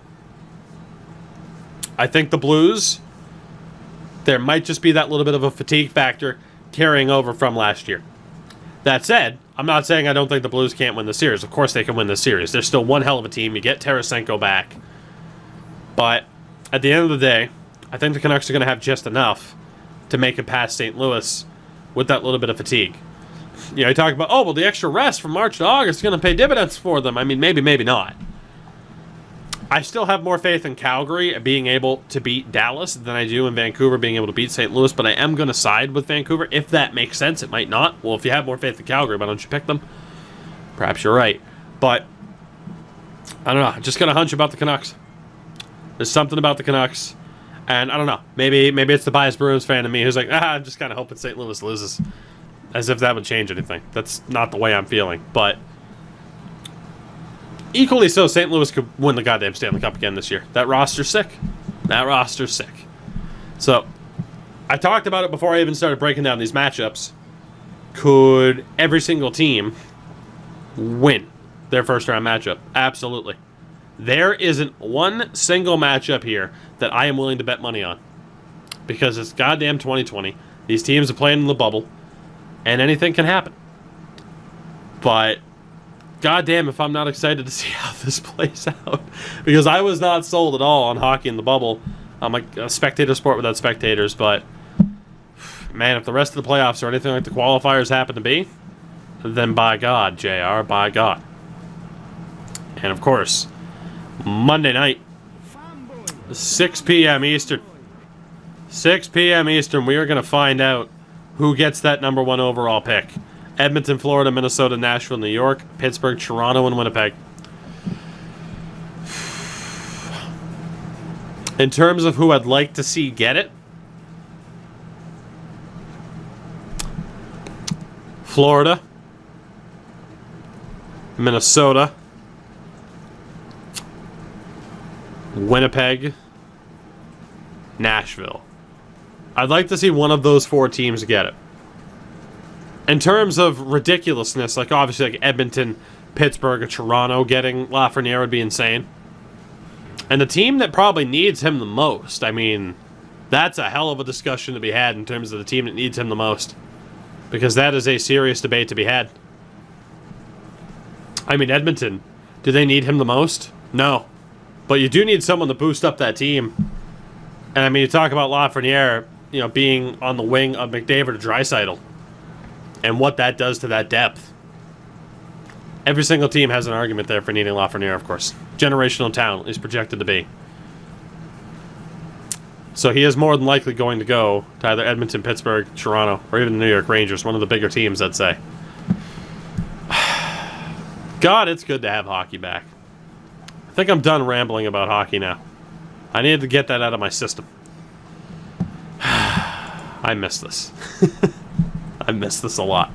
S1: I think the Blues, there might just be that little bit of a fatigue factor carrying over from last year. That said, I'm not saying I don't think the Blues can't win the series. Of course they can win the series. They're still one hell of a team. You get Tarasenko back. But at the end of the day, I think the Canucks are going to have just enough to make it past St. Louis with that little bit of fatigue. You talk about, the extra rest from March to August is going to pay dividends for them. I mean, maybe, maybe not. I still have more faith in Calgary being able to beat Dallas than I do in Vancouver being able to beat St. Louis, but I am going to side with Vancouver. If that makes sense, it might not. Well, if you have more faith in Calgary, why don't you pick them? Perhaps you're right. But, I don't know. I'm just got a hunch about the Canucks. There's something about the Canucks. And I don't know. Maybe it's the biased Bruins fan in me who's like, I'm just kind of hoping St. Louis loses. As if that would change anything. That's not the way I'm feeling. But equally so, St. Louis could win the goddamn Stanley Cup again this year. That roster's sick. That roster's sick. So, I talked about it before I even started breaking down these matchups. Could every single team win their first round matchup? Absolutely. There isn't one single matchup here that I am willing to bet money on. Because it's goddamn 2020. These teams are playing in the bubble. And anything can happen. But, goddamn if I'm not excited to see how this plays out. Because I was not sold at all on hockey in the bubble. I'm like a spectator sport without spectators, but, man, if the rest of the playoffs are anything like the qualifiers happen to be, then by God, JR, by God. And, of course, Monday night, 6 p.m. Eastern. 6 p.m. Eastern, we are going to find out who gets that number 1 overall pick. Edmonton, Florida, Minnesota, Nashville, New York, Pittsburgh, Toronto, and Winnipeg. In terms of who I'd like to see get it, Florida, Minnesota, Winnipeg, Nashville. I'd like to see one of those 4 teams get it. In terms of ridiculousness, like obviously like Edmonton, Pittsburgh, or Toronto getting Lafreniere would be insane. And the team that probably needs him the most, I mean, that's a hell of a discussion to be had in terms of the team that needs him the most. Because that is a serious debate to be had. I mean, Edmonton, do they need him the most? No. But you do need someone to boost up that team. And I mean, you talk about Lafreniere, being on the wing of McDavid or Draisaitl. And what that does to that depth. Every single team has an argument there for needing Lafreniere, of course. Generational talent, he's projected to be. So he is more than likely going to go to either Edmonton, Pittsburgh, Toronto, or even the New York Rangers, one of the bigger teams, I'd say. God, it's good to have hockey back. I think I'm done rambling about hockey now. I needed to get that out of my system. I miss this. I miss this a lot.